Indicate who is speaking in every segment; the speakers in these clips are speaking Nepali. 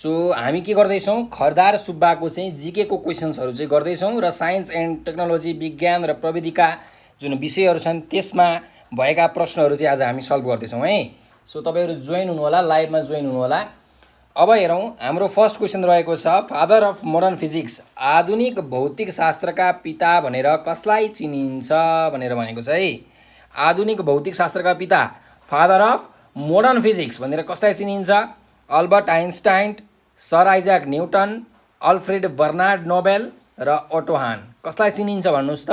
Speaker 1: सो हामी के गर्दैछौँ खरदार सुब्बाको चाहिँ जिकेको क्वेसन्सहरू चाहिँ गर्दैछौँ र साइन्स एन्ड टेक्नोलोजी विज्ञान र प्रविधिका जुन विषयहरू छन् त्यसमा भएका प्रश्नहरू चाहिँ आज हामी सल्भ गर्दैछौँ है। सो तपाईँहरू जोइन हुनु होला, लाइभमा जोइन हुनु होला। अब हेरौँ, हाम्रो फर्स्ट क्वेसन रहेको छ, फादर अफ मोडर्न फिजिक्स, आधुनिक भौतिक शास्त्रका पिता भनेर कसलाई चिनिन्छ भनेर भनेको छ है। आधुनिक भौतिक शास्त्रका पिता, फादर अफ मोडर्न फिजिक्स भनेर कसलाई चिनिन्छ? Albert Einstein, sir Isaac Newton, Alfred Bernard Nobel र ओटो हान। कसलाई चिनिन्छ भन्नुहोस् त,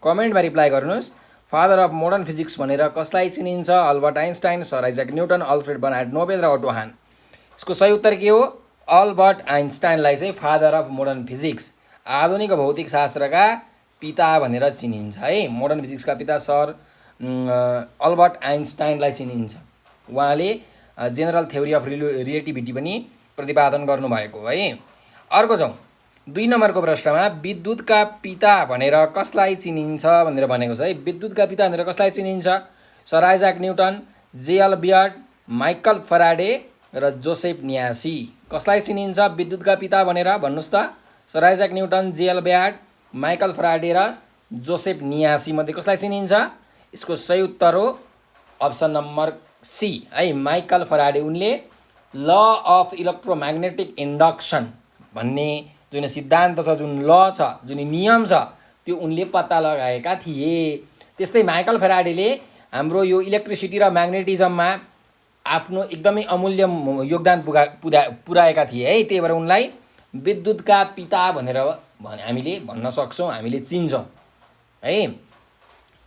Speaker 1: कमेन्टमा रिप्लाई गर्नुहोस्। फादर अफ मोडर्न फिजिक्स भनेर कसलाई चिनिन्छ? Albert Einstein, sir Isaac Newton, Alfred Bernard Nobel र ओटो हान। यसको सही उत्तर के हो? अल्बर्ट आइन्स्टाइनलाई चाहिँ फादर अफ मोडर्न फिजिक्स, आधुनिक भौतिक शास्त्रका पिता भनेर चिनिन्छ है। मोडर्न फिजिक्सका पिता सर अल्बर्ट आइन्स्टाइनलाई चिनिन्छ। उहाँले जेनरल थ्योरी अफ रिलेटिभिटी पनि प्रतिपादन गर्नुभएको है। अर्को जाउँ, 2 नम्बरको प्रश्नमा विद्युतका पिता भनेर कसलाई चिनिन्छ भनेर भनेको छ है। विद्युतका पिता भनेर कसलाई चिनिन्छ? Sir Isaac Newton, JL Baird, Michael Faraday र जोसेफ न्यासी। कसलाई चिनिन्छ विद्युतका पिता भनेर भन्नुहोस् त? Sir Isaac Newton, JL Baird, Michael Faraday र जोसेफ न्यासी मध्ये कसलाई चिनिन्छ? यसको सही उत्तर हो अप्सन नम्बर सी है, माइकल फराडे। उनले ल अफ इलेक्ट्रोम्याग्नेटिक इन्डक्सन भन्ने जुन सिद्धान्त छ, जुन ल छ, जुन नियम छ, त्यो उनले पत्ता लगाएका थिए। त्यस्तै माइकल फराडेले हाम्रो यो इलेक्ट्रिसिटी र म्याग्नेटिजममा आफ्नो एकदमै अमूल्य योगदान पुर्याएका थिए है। त्यही भएर उनलाई विद्युतका पिता भनेर हामीले भन्न सक्छौँ, हामीले चिन्छौँ है।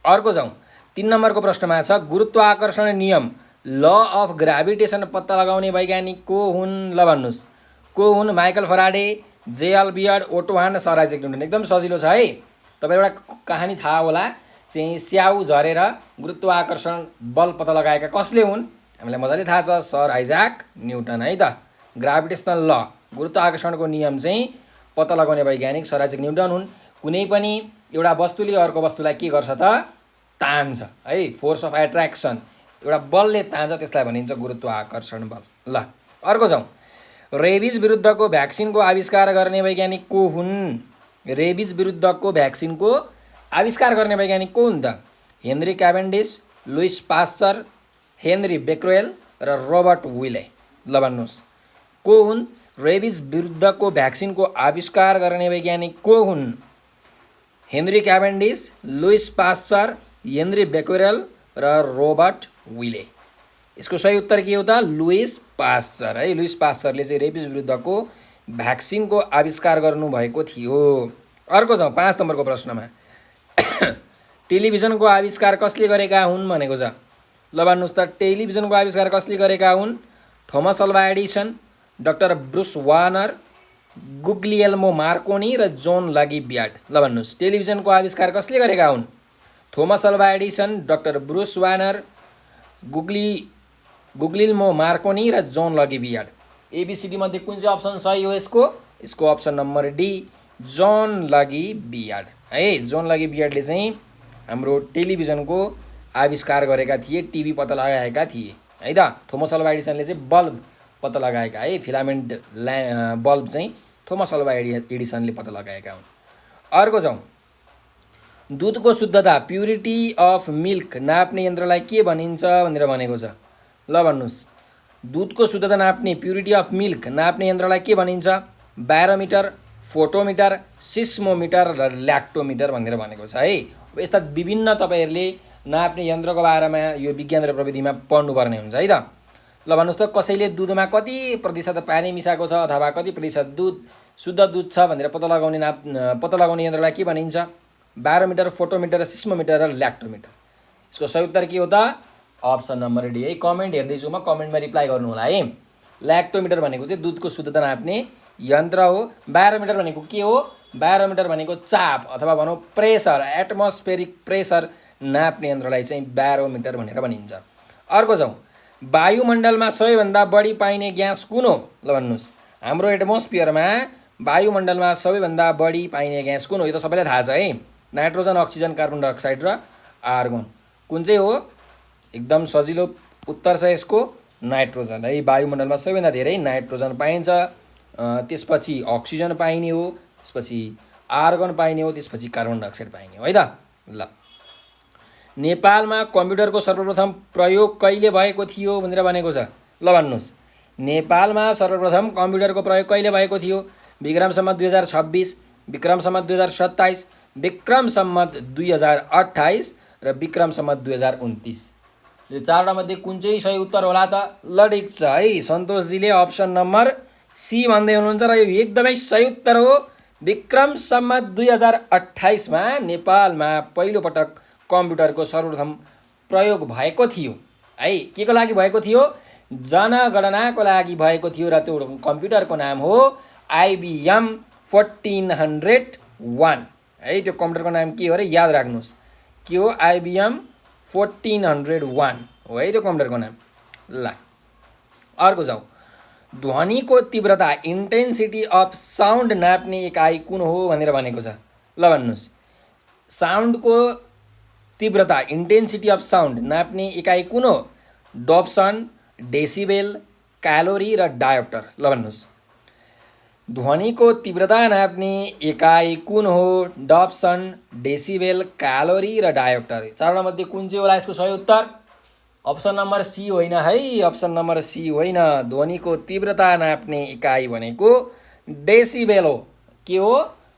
Speaker 1: अर्को जाउँ, 3 नम्बरको प्रश्नमा छ, गुरुत्वाकर्षण नियम ल अफ ग्राभिटेसन पत्ता लगाउने वैज्ञानिक को हुन्? ल भन्नुहोस्, को हुन्? Michael Faraday, JL Beard, Otto Hahn, sir Isaac Newton. एकदम सजिलो छ है। तपाईँ एउटा कहानी थाहा होला, चाहिँ स्याउ झरेर गुरुत्वाकर्षण बल पत्ता लगाएका कसले हुन्? हामीलाई मजाले थाहा छ, सर आइज्याक न्युटन है त। ग्राभिटेसनल ल, गुरुत्वाकर्षणको नियम चाहिँ पत्ता लगाउने वैज्ञानिक सर आइज्याक न्युटन हुन्। कुनै पनि एउटा वस्तुले अर्को वस्तुलाई के गर्छ त? तान्छ है, फोर्स अफ एट्र्याक्सन। एउटा बलले तान्छ, त्यसलाई भनिन्छ गुरुत्वाकर्षण बल। ल अर्को जाउँ, रेबिज विरुद्धको भ्याक्सिनको आविष्कार गर्ने वैज्ञानिक को हुन्? रेबिज विरुद्धको भ्याक्सिनको आविष्कार गर्ने वैज्ञानिक को हुन् त? हेनरी क्याभेन्डिस, लुइस पास्चर, हेनरी बेक्वेल र रोबर्ट विले। ल भन्नुहोस्, को हुन्? रेबिज विरुद्धको भ्याक्सिनको आविष्कार गर्ने वैज्ञानिक को हुन्? हेनरी क्याभेन्डिस, लुइस पास्चर, हेनरी बेक्वेल र रोबर्ट विले। यसको सही उत्तर के हो त? लुइस पास्चर है। लुइस पास्चरले चाहिँ रेबिज विरुद्धको भ्याक्सिनको आविष्कार गर्नुभएको थियो। अर्को जाउँ, 5 नम्बरको प्रश्नमा टेलिभिजनको आविष्कार कसले गरेका हुन् भनेको छ। ल भन्नुहोस् त, टेलिभिजनको आविष्कार कसले गरेका हुन्? Thomas Alva Edison, doctor Bruce Warner, Guglielmo Marconi र जोन लगी बियर्ड। ल भन्नुहोस्, टेलिभिजनको आविष्कार कसले गरेका हुन्? Thomas Alva Edison, doctor Bruce Warner, Guglielmo Marconi र जोन लगी बियर्ड। एबीसीडी मध्ये कुन चाहिँ अप्सन सही हो यसको? यसको option number D, John Logie Baird है। जोन लगी बियर्डले चाहिँ हाम्रो टेलिभिजनको आविष्कार गरेका थिए, टिभी पत्ता लगाएका थिए है त। थोमस अल्वा एडिसनले चाहिँ बल्ब पत्ता लगाएका है, फिलामेन्ट बल्ब चाहिँ थोमस अल्वा एडिसनले पत्ता लगाएका हुन्। अर्को जाउँ, दुधको शुद्धता, प्युरिटी अफ मिल्क नाप्ने यन्त्रलाई के भनिन्छ भनेर भनेको छ। ल भन्नुहोस्, दुधको शुद्धता नाप्ने, प्युरिटी अफ मिल्क नाप्ने यन्त्रलाई के भनिन्छ? ब्यारोमिटर, फोटोमिटर, सिस्मोमिटर र ल्याक्टोमिटर भनेर भनेको छ है। यस्ता विभिन्न तपाईँहरूले नाप्ने यन्त्रको बारेमा यो विज्ञान र प्रविधिमा पढ्नुपर्ने हुन्छ है त। ल भन्नुहोस् त, कसैले दुधमा कति प्रतिशत पानी मिसाएको छ अथवा कति प्रतिशत दुध शुद्ध दुध छ भनेर पत्ता लगाउने यन्त्रलाई के भनिन्छ? ब्यारोमिटर, फोटोमिटर, सिस्मोमिटर र ल्याक्टोमिटर। यसको सही उत्तर के हो त? अप्सन नम्बर डी है। कमेन्ट हेर्दैछु म, कमेन्टमा रिप्लाई गर्नु होला है। ल्याक्टोमिटर भनेको चाहिँ दुधको शुद्धता नाप्ने यन्त्र हो। ब्यारोमिटर भनेको के हो? ब्यारोमिटर भनेको चाप अथवा भनौँ प्रेसर, एटमोस्फेरिक प्रेसर नाप्ने यन्त्रलाई चाहिँ ब्यारोमिटर भनेर भनिन्छ। अर्को जाउँ, वायुमण्डलमा सबैभन्दा बढी पाइने ग्यास कुन हो? ल भन्नुहोस्, हाम्रो एटमोस्फियरमा वायुमण्डलमा सबैभन्दा बढी पाइने ग्यास कुन हो? यो त सबैलाई थाहा छ है, नाइट्रोजन, अक्सिजन, कार्बन डाइअक्साइड र आर्गन। कुन चाहिँ हो? एकदम सजिलो उत्तर छ यसको, नाइट्रोजन है। वायुमण्डलमा सबैभन्दा धेरै नाइट्रोजन पाइन्छ, त्यसपछि अक्सिजन पाइने हो, त्यसपछि आर्गन पाइने हो, त्यसपछि कार्बन डाइअक्साइड पाइने हो है त। ल, नेपालमा कम्प्युटरको सर्वप्रथम प्रयोग कहिले भएको थियो भनेर भनेको छ। ल भन्नुहोस्, नेपालमा सर्वप्रथम कम्प्युटरको प्रयोग कहिले भएको थियो? विक्रम सम्वत 2026, विक्रम सम्वत 2027, विक्रम सम्वत 2028 र विक्रम सम्वत 2029। यो चारवटा मध्ये कुन चाहिँ सही उत्तर होला त? ल ठिक छ है, सन्तोषजीले अप्सन नम्बर सी भन्दै हुनुहुन्छ र यो एकदमै सही उत्तर हो। विक्रम सम्वत 2028 मा नेपालमा पहिलोपटक कम्प्युटरको सर्वप्रथम प्रयोग भएको थियो है। के को लागि भएको थियो? जनगणनाको लागि भएको थियो र त्यो कम्प्युटरको नाम हो IBM 1401 है। त्यो कम्प्युटरको नाम के हो अरे याद राख्नुहोस्, के हो? IBM 1401 हो है त्यो कम्प्युटरको नाम। ल, अर्को जाउँ। ध्वनिको तीव्रता इन्टेन्सिटी अफ साउन्ड नाप्ने एकाइ कुन हो भनेर भनेको छ। ल भन्नुहोस्, साउन्डको तीव्रता इन्टेन्सिटी अफ साउन्ड नाप्ने एकाइ कुन हो? डब्सन, डेसिबेल, क्यालोरी र डायोप्टर। ल भन्नुहोस्, ध्वनिको तीव्रता नाप्ने एकाइ कुन हो? डब्सन, डेसिबेल, क्यालोरी र डायोप्टर। चारवटा मध्ये कुन चाहिँ होला यसको सही उत्तर? अप्सन नम्बर सी होइन है, अप्सन नम्बर सी होइन। ध्वनिको तीव्रता नाप्ने इकाइ भनेको डेसिबेल हो। के हो?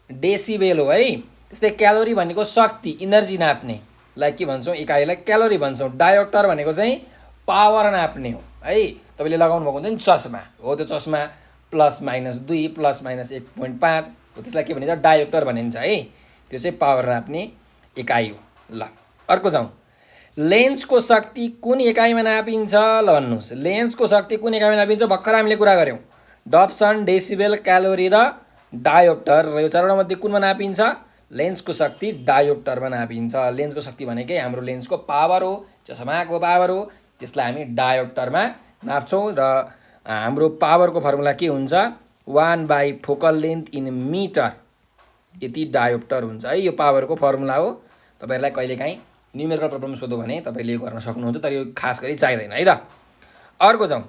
Speaker 1: डेसिबेल हो है। त्यस्तै क्यालोरी भनेको शक्ति, इनर्जी नाप्ने लाई के भन्छौँ? इकाइलाई क्यालोरी भन्छौँ। डायोप्टर भनेको चाहिँ पावर नाप्ने हो है। तपाईँले लगाउनु भएको हुन्छ नि चस्मा, हो त्यो चस्मा +-2 +-1.5 हो, त्यसलाई के भनिन्छ? डायोप्टर भनिन्छ है। त्यो चाहिँ पावर नाप्ने इकाइ हो। ल, अर्को जाउँ। लेन्सको शक्ति कुन एकाइमा नापिन्छ? ल भन्नुहोस्, लेन्सको शक्ति कुन एकाइमा नापिन्छ? भर्खर हामीले कुरा गऱ्यौँ, डब्सन, डेसिबेल, क्यालोरी र डायोप्टर। र यो चारवटा मध्ये कुनमा नापिन्छ? लेन्सको शक्ति डायोप्टरमा नापिन्छ। लेन्सको शक्ति भनेकै हाम्रो लेन्सको पावर हो, चस्माको पावर हो, त्यसलाई हामी डायोप्टरमा नाप्छौँ। र हाम्रो पावरको फर्मुला के हुन्छ? 1/, फोकल लेन्थ इन मिटर, यति डायोप्टर हुन्छ है। यो पावरको फर्मुला हो। तपाईँहरूलाई कहिलेकाहीँ न्युमेरिकल प्रब्लम सोध्यो भने तपाईँले यो गर्न सक्नुहुन्छ, तर यो खास गरी चाहिँदैन है त। अर्को जाउँ।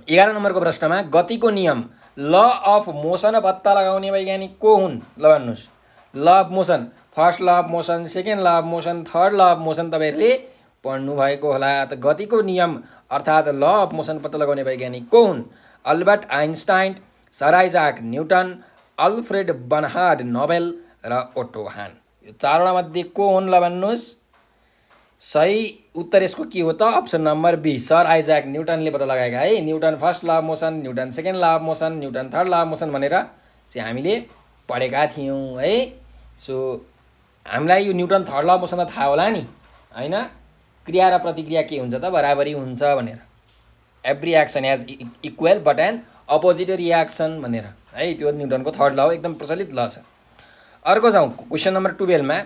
Speaker 1: 11 नम्बरको प्रश्नमा गतिको नियम, ल अफ मोसन पत्ता लगाउने वैज्ञानिक को हुन्? ल भन्नुहोस्, ल of motion, first law of motion, second law of motion, third law of motion तपाईँहरूले पढ्नु भएको होला। त गतिको नियम अर्थात् ल अफ मोसन पत्ता लगाउने वैज्ञानिक को हुन्? Albert Einstein, sir Isaac Newton, Alfred Bernard Nobel र ओटो हान। यो चारवटा मध्ये को हुन्? ल भन्नुहोस्, सही उत्तर यसको के हो त? Option number B, sir Isaac न्युटनले पत्ता लगाएका है। Newton first law of motion, Newton second law of motion, Newton third law of motion भनेर चाहिँ हामीले पढेका थियौँ है। सो हामीलाई यो Newton third law of motion त थाहा होला नि होइन? क्रिया र प्रतिक्रिया के हुन्छ त? बराबरी हुन्छ भनेर। Every action has equal but an opposite reaction भनेर है। त्यो न्युटनको थर्ड ल हो, एकदम प्रचलित ल छ। अर्को जाउँ। क्वेसन नम्बर 12 मा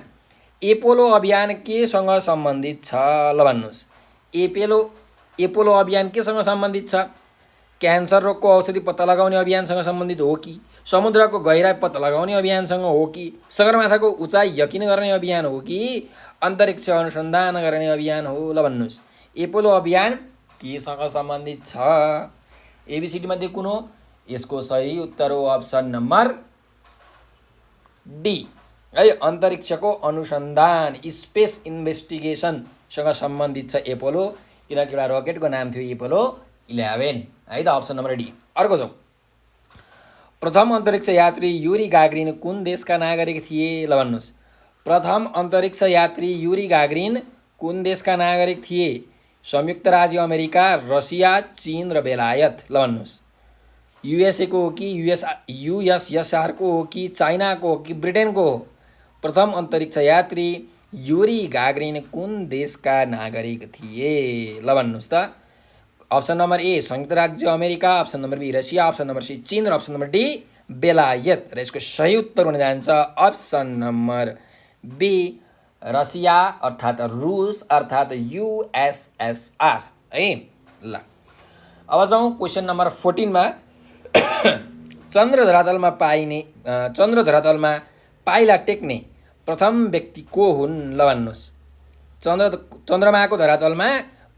Speaker 1: एपोलो अभियान केसँग सम्बन्धित छ? ल भन्नुहोस्, एपोलो अभियान केसँग सम्बन्धित छ? क्यान्सर रोगको औषधि पत्ता लगाउने अभियानसँग सम्बन्धित हो कि समुद्रको गहिराई पत्ता लगाउने अभियानसँग हो कि सगरमाथाको उचाइ यकिन गर्ने अभियान हो कि अन्तरिक्ष अनुसन्धान गर्ने अभियान हो? ल भन्नुहोस्, एपोलो अभियान केसँग सम्बन्धित छ? एबिसिडी मध्ये कुन हो? यसको सही उत्तर हो अप्सन नम्बर डी है, अन्तरिक्षको अनुसन्धान, स्पेस इन्भेस्टिगेसनसँग सम्बन्धित छ एपोलो। किनकि एउटा रकेटको नाम थियो एपोलो 11 है त, अप्सन नम्बर डी। अर्को जाउँ। प्रथम अन्तरिक्ष यात्री युरी गाग्रिन कुन देशका नागरिक थिए? ल भन्नुहोस्, प्रथम अन्तरिक्ष यात्री युरी गाग्रिन कुन देशका नागरिक थिए? संयुक्त राज्य अमेरिका, रसिया, चीन र बेलायत। ल भन्नुहोस्, युएसए को हो कि युएसएसआर को हो कि चाइनाको हो कि ब्रिटेनको हो? प्रथम अन्तरिक्ष यात्री युरी गाग्रिन कुन देशका नागरिक थिए? ल भन्नुहोस् त। अप्सन नम्बर ए संयुक्त राज्य America, option number B Russia, option number C चीन र अप्सन नम्बर डी बेलायत। र यसको सही उत्तर हुन जान्छ अप्सन नम्बर बी रसिया अर्थात् रुस अर्थात् युएसएसआर है। ल अब जाउँ क्वेसन नम्बर 14 मा चन्द्र धरातलमा पाइला टेक्ने प्रथम व्यक्ति को हुन्? ल भन्नुहोस्, चन्द्रमाको धरातलमा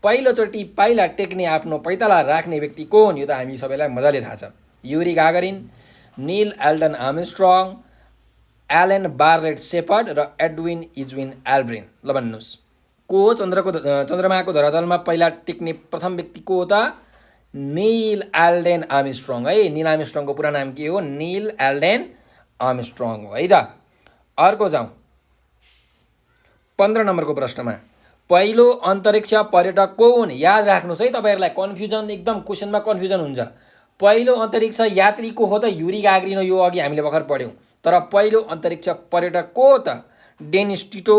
Speaker 1: पहिलोचोटि पाइला टेक्ने आफ्नो पैताला राख्ने व्यक्ति को हुन्? यो त हामी सबैलाई मजाले थाहा छ। Yuri Gagarin, Neil Alden Armstrong, Alan Bartlett Shepard र एडविन इज्विन एल्ड्रिन। ल भन्नुहोस्, को हो चन्द्रमाको धरातलमा पहिला टेक्ने प्रथम व्यक्ति को हो त? निल एल्डेन आर्मस्ट्रङ है। निल आर्मस्ट्रङको पुरा नाम के हो? निल एल्डेन आर्मस्ट्रङ हो है त। अर्को जाउँ 15 नम्बरको प्रश्नमा। पहिलो अन्तरिक्ष पर्यटक को हुन्? याद राख्नुहोस् है, तपाईँहरूलाई कन्फ्युजन एकदम क्वेसनमा कन्फ्युजन हुन्छ। पहिलो अन्तरिक्ष यात्री को हो त? युरी गागरिन हो। यो अघि हामीले भर्खर पढ्यौँ। तर पहिलो अन्तरिक्ष पर्यटक को हो त? Dennis Tito,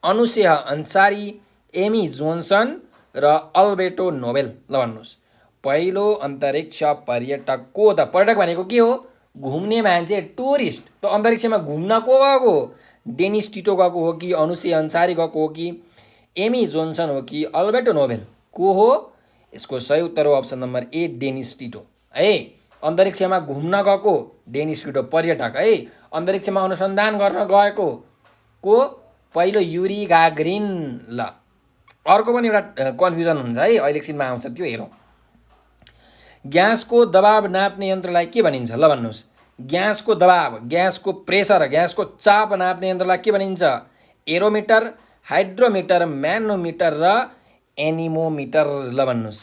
Speaker 1: Anousheh Ansari, Amy Johnson र अल्बर्टो नोबेल। ल भन्नुहोस्, पहिलो अन्तरिक्ष पर्यटक को हो त? पर्यटक भनेको के हो? घुम्ने मान्छे, टुरिस्ट। त अन्तरिक्षमा घुम्न को गएको? डेनिस टिटो गएको हो कि अनुसेह अन्सारी गएको हो कि एमी जोन्सन हो कि अल्बर्टो नोबेल? को हो? यसको सही उत्तर हो अप्सन नम्बर ए, डेनिस टिटो है। अन्तरिक्षमा घुम्न गएको डेनिस टिटो पर्यटक है। अन्तरिक्षमा अनुसन्धान गर्न गएको को? पहिलो युरी गागरिन। ल अर्को पनि एउटा कन्फ्युजन हुन्छ है, अहिले एकछिनमा आउँछ त्यो हेरौँ। ग्यासको दबाव नाप्ने यन्त्रलाई के भनिन्छ? ल भन्नुहोस्, ग्यासको दबाव, ग्यासको प्रेसर, ग्यासको चाप नाप्ने यन्त्रलाई के भनिन्छ? एरोमिटर, हाइड्रोमिटर, म्यानोमिटर र एनिमोमिटर। ल भन्नुहोस्,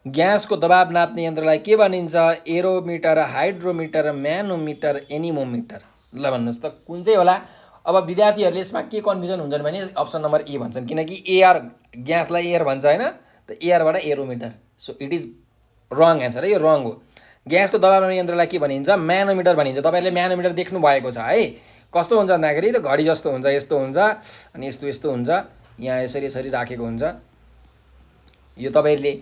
Speaker 1: ग्यासको दबाव नाप्ने यन्त्रलाई के भनिन्छ? एरोमिटर, हाइड्रोमिटर, म्यानोमिटर, एनिमोमिटर। ल भन्नुहोस् त कुन चाहिँ होला? अब विद्यार्थीहरूले यसमा के कन्फ्युजन हुन्छन् भने अप्सन नम्बर ए भन्छन्, किनकि एयर, ग्यासलाई एयर भन्छ होइन, त एयरबाट aerometer. So it is wrong answer है, यो रङ हो। ग्यासको दबाव नाप्ने यन्त्रलाई के भनिन्छ? म्यानोमिटर भनिन्छ। तपाईँहरूले म्यानोमिटर देख्नु भएको छ है। कस्तो हुन्छ भन्दाखेरि त घडी जस्तो हुन्छ, यस्तो हुन्छ अनि यस्तो यस्तो हुन्छ, यहाँ यसरी यसरी राखेको हुन्छ। यो तपाईँहरूले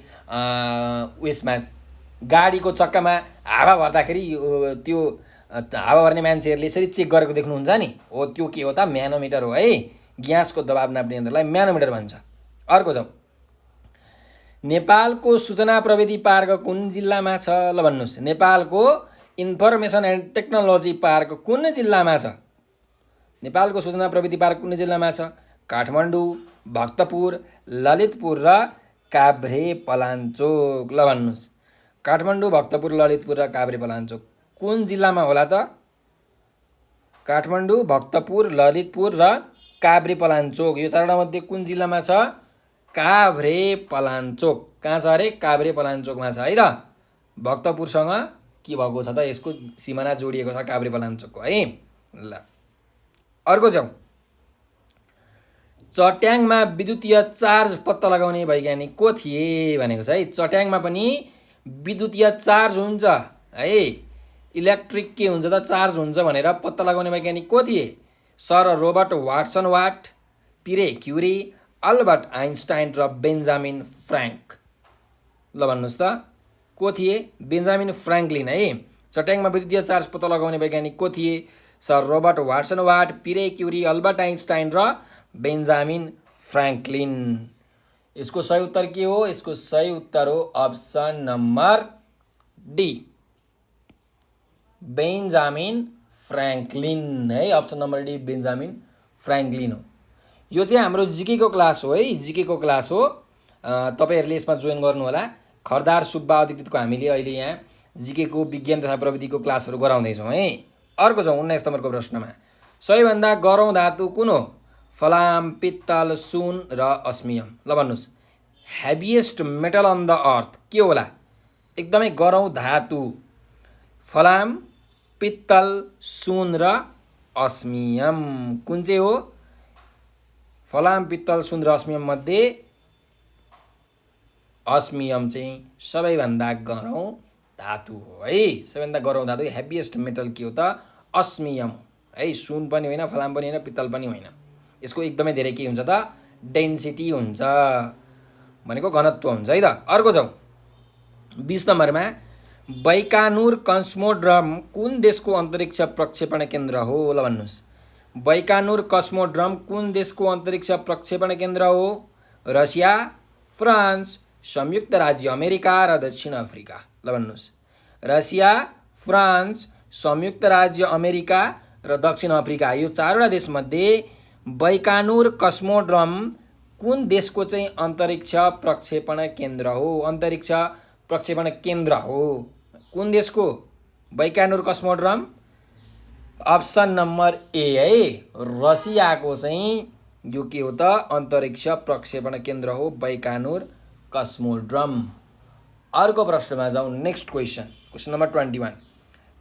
Speaker 1: उयसमा गाडीको चक्कामा हावा भर्दाखेरि त्यो हावा भर्ने मान्छेहरूले यसरी चेक गरेको देख्नुहुन्छ नि, हो त्यो के हो त? म्यानोमिटर हो है। ग्यासको दबाव नाप्ने यन्त्रलाई म्यानोमिटर भन्छ। अर्को जाउँ, नेपालको सूचना प्रविधि पार्क कुन जिल्लामा छ? ल भन्नुहोस्, नेपालको इन्फर्मेसन एन्ड टेक्नोलोजी पार्क कुन जिल्लामा छ? नेपालको सूचना प्रविधि पार्क कुन जिल्लामा छ? काठमाडौँ, भक्तपुर, ललितपुर र काभ्रे पलाञ्चोक। ल भन्नुहोस्, काठमाडौँ, भक्तपुर, ललितपुर र काभ्रे पलाञ्चोक कुन जिल्लामा होला त? काठमाडौँ, भक्तपुर, ललितपुर र काभ्रे पलाञ्चोक यो चारवटा मध्ये कुन जिल्लामा छ? काभ्रे पलाञ्चोक। कहाँ छ अरे? काभ्रे पलाञ्चोकमा छ है त। भक्तपुरसँग के भएको छ त? यसको सिमाना जोडिएको छ काभ्रे पलाञ्चोकको है। ल अर्को जाउँ, चट्याङमा विद्युतीय चार्ज पत्ता लगाउने वैज्ञानिक को थिए भनेको छ है। चट्याङमा पनि विद्युतीय चार्ज हुन्छ है, इलेक्ट्रिक के हुन्छ त? चार्ज हुन्छ भनेर पत्ता लगाउने वैज्ञानिक को थिए? Sir Robert Watson Watt, Pierre Curie, Albert Einstein र बेन्जामिन फ्र्याङ्क। ल भन्नुहोस् त को थिए? बेन्जामिन फ्र्याङ्कलिन है। चट्याङमा विद्युतीय चार्ज पत्ता लगाउने वैज्ञानिक को थिए? Sir Robert Watson Watt, Pierre Curie, Albert Einstein र बेन्जामिन फ्र्याङ्कलिन। यसको सही उत्तर के हो? यसको सही उत्तर हो option number D, Benjamin Franklin है। Option number D, Benjamin Franklin हो। यो चाहिँ हाम्रो जिकेको क्लास हो है, जिकेको क्लास हो। तपाईँहरूले यसमा जोइन गर्नु होला। खरदार सुब्बा अधिकृतको हामीले अहिले यहाँ जिकेको विज्ञान तथा प्रविधिको क्लासहरू गराउँदैछौँ है। अर्को जाउँ 19 नम्बरको प्रश्नमा। सबैभन्दा गरौँ धातु कुन हो? फलाम, पित्तल, सुन र अस्मियम। ल भन्नुहोस्, heaviest metal on the earth के होला? एकदमै गरौँ धातु फलाम, पित्तल, सुन र अस्मियम कुन चाहिँ हो? फलाम, पित्तल, सुन र अस्मियम मध्ये अस्मियम चाहिँ सबैभन्दा गरौँ धातु हो है। सबैभन्दा गरौँ धातु हेभिएस्ट मेटल के हो त? अस्मियम है। सुन पनि होइन, फलाम पनि होइन, पित्तल पनि होइन। यसको एकदमै धेरै के हुन्छ त? डेन्सिटी हुन्छ भनेको घनत्व हुन्छ है त। अर्को जाउँ 20 नम्बरमा, बैकानुर कस्मोड्रम कुन देशको अन्तरिक्ष प्रक्षेपण केन्द्र हो? ल भन्नुहोस्, बैकानुर कस्मोड्रम कुन देशको अन्तरिक्ष प्रक्षेपण केन्द्र हो? रसिया, फ्रान्स, संयुक्त राज्य अमेरिका र दक्षिण अफ्रिका। ल भन्नुहोस्, रसिया, फ्रान्स, संयुक्त राज्य अमेरिका र दक्षिण अफ्रिका यो चारवटा देशमध्ये बैकानुर कस्मोड्रम कुन देशको चाहिँ अन्तरिक्ष प्रक्षेपण केन्द्र हो? अन्तरिक्ष प्रक्षेपण केन्द्र हो कुन देशको? बैकानुर कस्मोड्रम। अप्सन नम्बर ए है, रसियाको चाहिँ यो के हो त? अन्तरिक्ष प्रक्षेपण केन्द्र हो बैकानुर कस्मोड्रम। अर्को प्रश्नमा जाउँ। Next question number 21।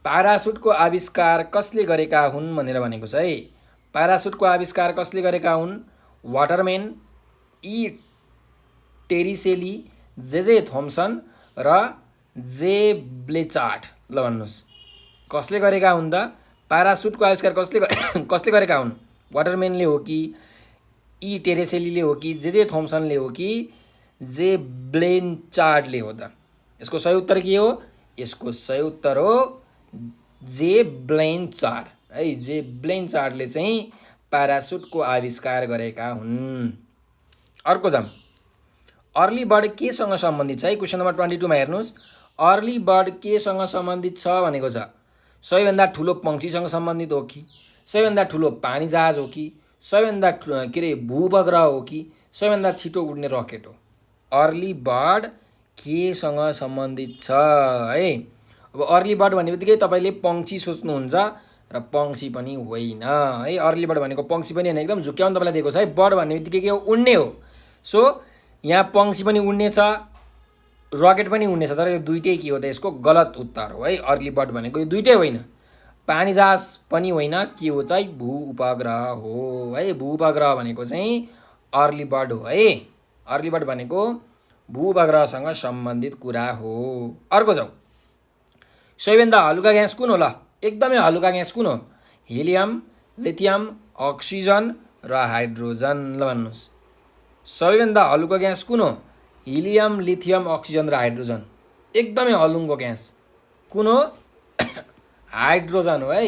Speaker 1: प्यारासुटको आविष्कार कसले गरेका हुन् भनेर भनेको छ है। प्यारासुटको आविष्कार कसले गरेका हुन्? वाटरमेन, ई टेरिसेली, जे थोम्सन र जे ब्लेचार्ड। ल भन्नुहोस् कसले गरेका हुन् त? प्यारासुटको आविष्कार कसले गरेका हुन्? वाटरमेनले हो कि, ई टेरेसेलीले हो कि, जे थोम्सनले हो कि, जे ब्लेचार्डले हो त? यसको सही उत्तर के हो? यसको सही उत्तर हो जे ब्लेचार्ड है। जे ब्लेचार्डले चाहिँ प्यारासुटको आविष्कार गरेका हुन्। अर्को जाम। अर्ली बर्ड केसँग सम्बन्धित छ है? क्वेसन नम्बर 22 मा हेर्नुहोस्। अर्ली बर्ड केसँग सम्बन्धित छ भनेको छ? सबैभन्दा ठुलो पंक्षीसँग सम्बन्धित हो कि, सबैभन्दा ठुलो पानी जहाज हो कि, सबैभन्दा के अरे भूउपग्रह हो कि, सबैभन्दा छिटो उड्ने रकेट हो? अर्ली बर्ड केसँग सम्बन्धित छ है? अब अर्ली बर्ड भन्ने बित्तिकै तपाईँले पंक्षी सोच्नुहुन्छ र पंक्षी पनि होइन है। अर्ली बर्ड भनेको पंक्षी पनि होइन, एकदम झुक्क्याउनु तपाईँलाई दिएको छ है। बर्ड भन्ने बित्तिकै के हो? उड्ने हो। सो यहाँ पंक्षी पनि उड्ने छ, रकेट पनि उड्ने छ, तर यो दुइटै के हो त? यसको गलत उत्तर हो है। अर्ली बर्ड भनेको यो दुइटै होइन, पानी जहाज पनि होइन, के हो चाहिँ? भूउपग्रह हो है। भूउपग्रह भनेको चाहिँ अर्ली बर्ड हो है। अर्ली बर्ड भनेको भूउपग्रहसँग सम्बन्धित कुरा हो। अर्को जाउँ। सबैभन्दा हलुका ग्यास कुन हो? ल एकदमै हलुका ग्यास कुन हो? हिलियम, लिथियम, अक्सिजन र हाइड्रोजन। ल भन्नुहोस् सबैभन्दा हलुका ग्यास कुन हो? हिलियम, लिथियम, अक्सिजन र हाइड्रोजन। एकदमै हलुङ्गो ग्यास कुन हो? हाइड्रोजन हो है।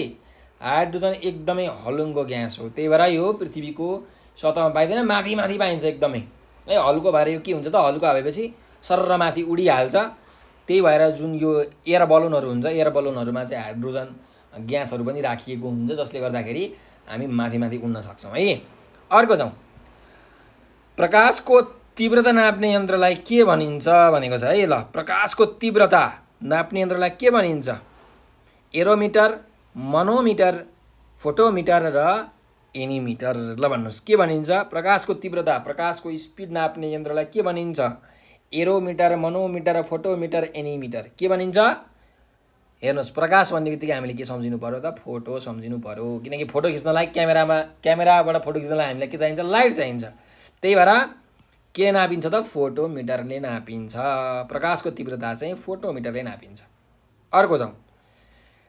Speaker 1: हाइड्रोजन एकदमै हलुङ्गो ग्यास हो, त्यही भएर यो पृथ्वीको सतहमा पाइँदैन, माथि माथि पाइन्छ एकदमै है। हल्को भएर यो के हुन्छ त? हल्का भएपछि सरर माथि उडिहाल्छ। त्यही भएर जुन यो एयर बलुनहरू हुन्छ, एयर बलुनहरूमा चाहिँ हाइड्रोजन ग्यासहरू पनि राखिएको हुन्छ, जसले गर्दाखेरि हामी माथि माथि उड्न सक्छौँ है। अर्को जाउँ। प्रकाशको तीव्रता नाप्ने यन्त्रलाई के भनिन्छ भनेको छ है। ल प्रकाशको तीव्रता नाप्ने यन्त्रलाई के भनिन्छ? एरोमिटर, मनोमिटर, फोटोमिटर र एनिमिटर। ल भन्नुहोस् के भनिन्छ? प्रकाशको तीव्रता, प्रकाशको स्पिड नाप्ने यन्त्रलाई के भनिन्छ? एरोमिटर, मनोमिटर, फोटोमिटर, एनिमिटर। के भनिन्छ? हेर्नुहोस् प्रकाश भन्ने बित्तिकै हामीले के सम्झिनु पर्यो त? फोटो सम्झिनु पर्यो, किनकि फोटो खिच्नलाई क्यामेराबाट फोटो खिच्नलाई हामीलाई के चाहिन्छ? लाइट चाहिन्छ। त्यही भएर के नापिन्छ त? फोटोमिटरले नापिन्छ। प्रकाशको तीव्रता चाहिँ फोटोमिटरले नापिन्छ। अर्को जाउँ।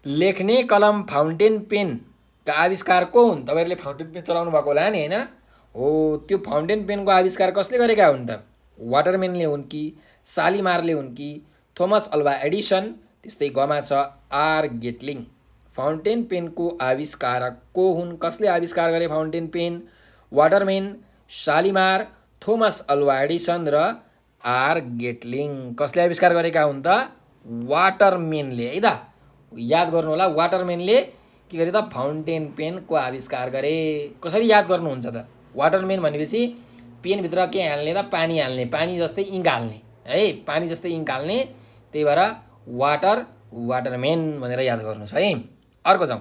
Speaker 1: लेख्ने कलम फाउन्टेन पेनका आविष्कार को हुन्? तपाईँहरूले फाउन्टेन पेन चलाउनु भएको होला नि होइन? हो, त्यो फाउन्टेन पेनको आविष्कार कसले गरेका हुन् त? वाटरमेनले हुन् कि, सालिमारले हुन् कि, थोमस अल्वा एडिसन, त्यस्तै गमा छ आर गेटलिङ। फाउन्टेन पेनको आविष्कारक को हुन्? कसले आविष्कार गरे फाउन्टेन पेन? वाटरमेन, सालिमार, थोमस अल्वा एडिसन र आर गेटलिङ। कसले आविष्कार गरेका हुन् त? वाटरमेनले है त। याद गर्नु होला, वाटरमेनले के गरे त? फाउन्टेन पेनको आविष्कार गरे। कसरी याद गर्नुहुन्छ त? वाटरमेन भनेपछि पेनभित्र के हाल्ने त? पानी हाल्ने, पानी जस्तै इङ्क हाल्ने है, पानी जस्तै इङ्क हाल्ने। त्यही भएर वाटरमेन भनेर याद गर्नुहोस् है। अर्को जाउँ।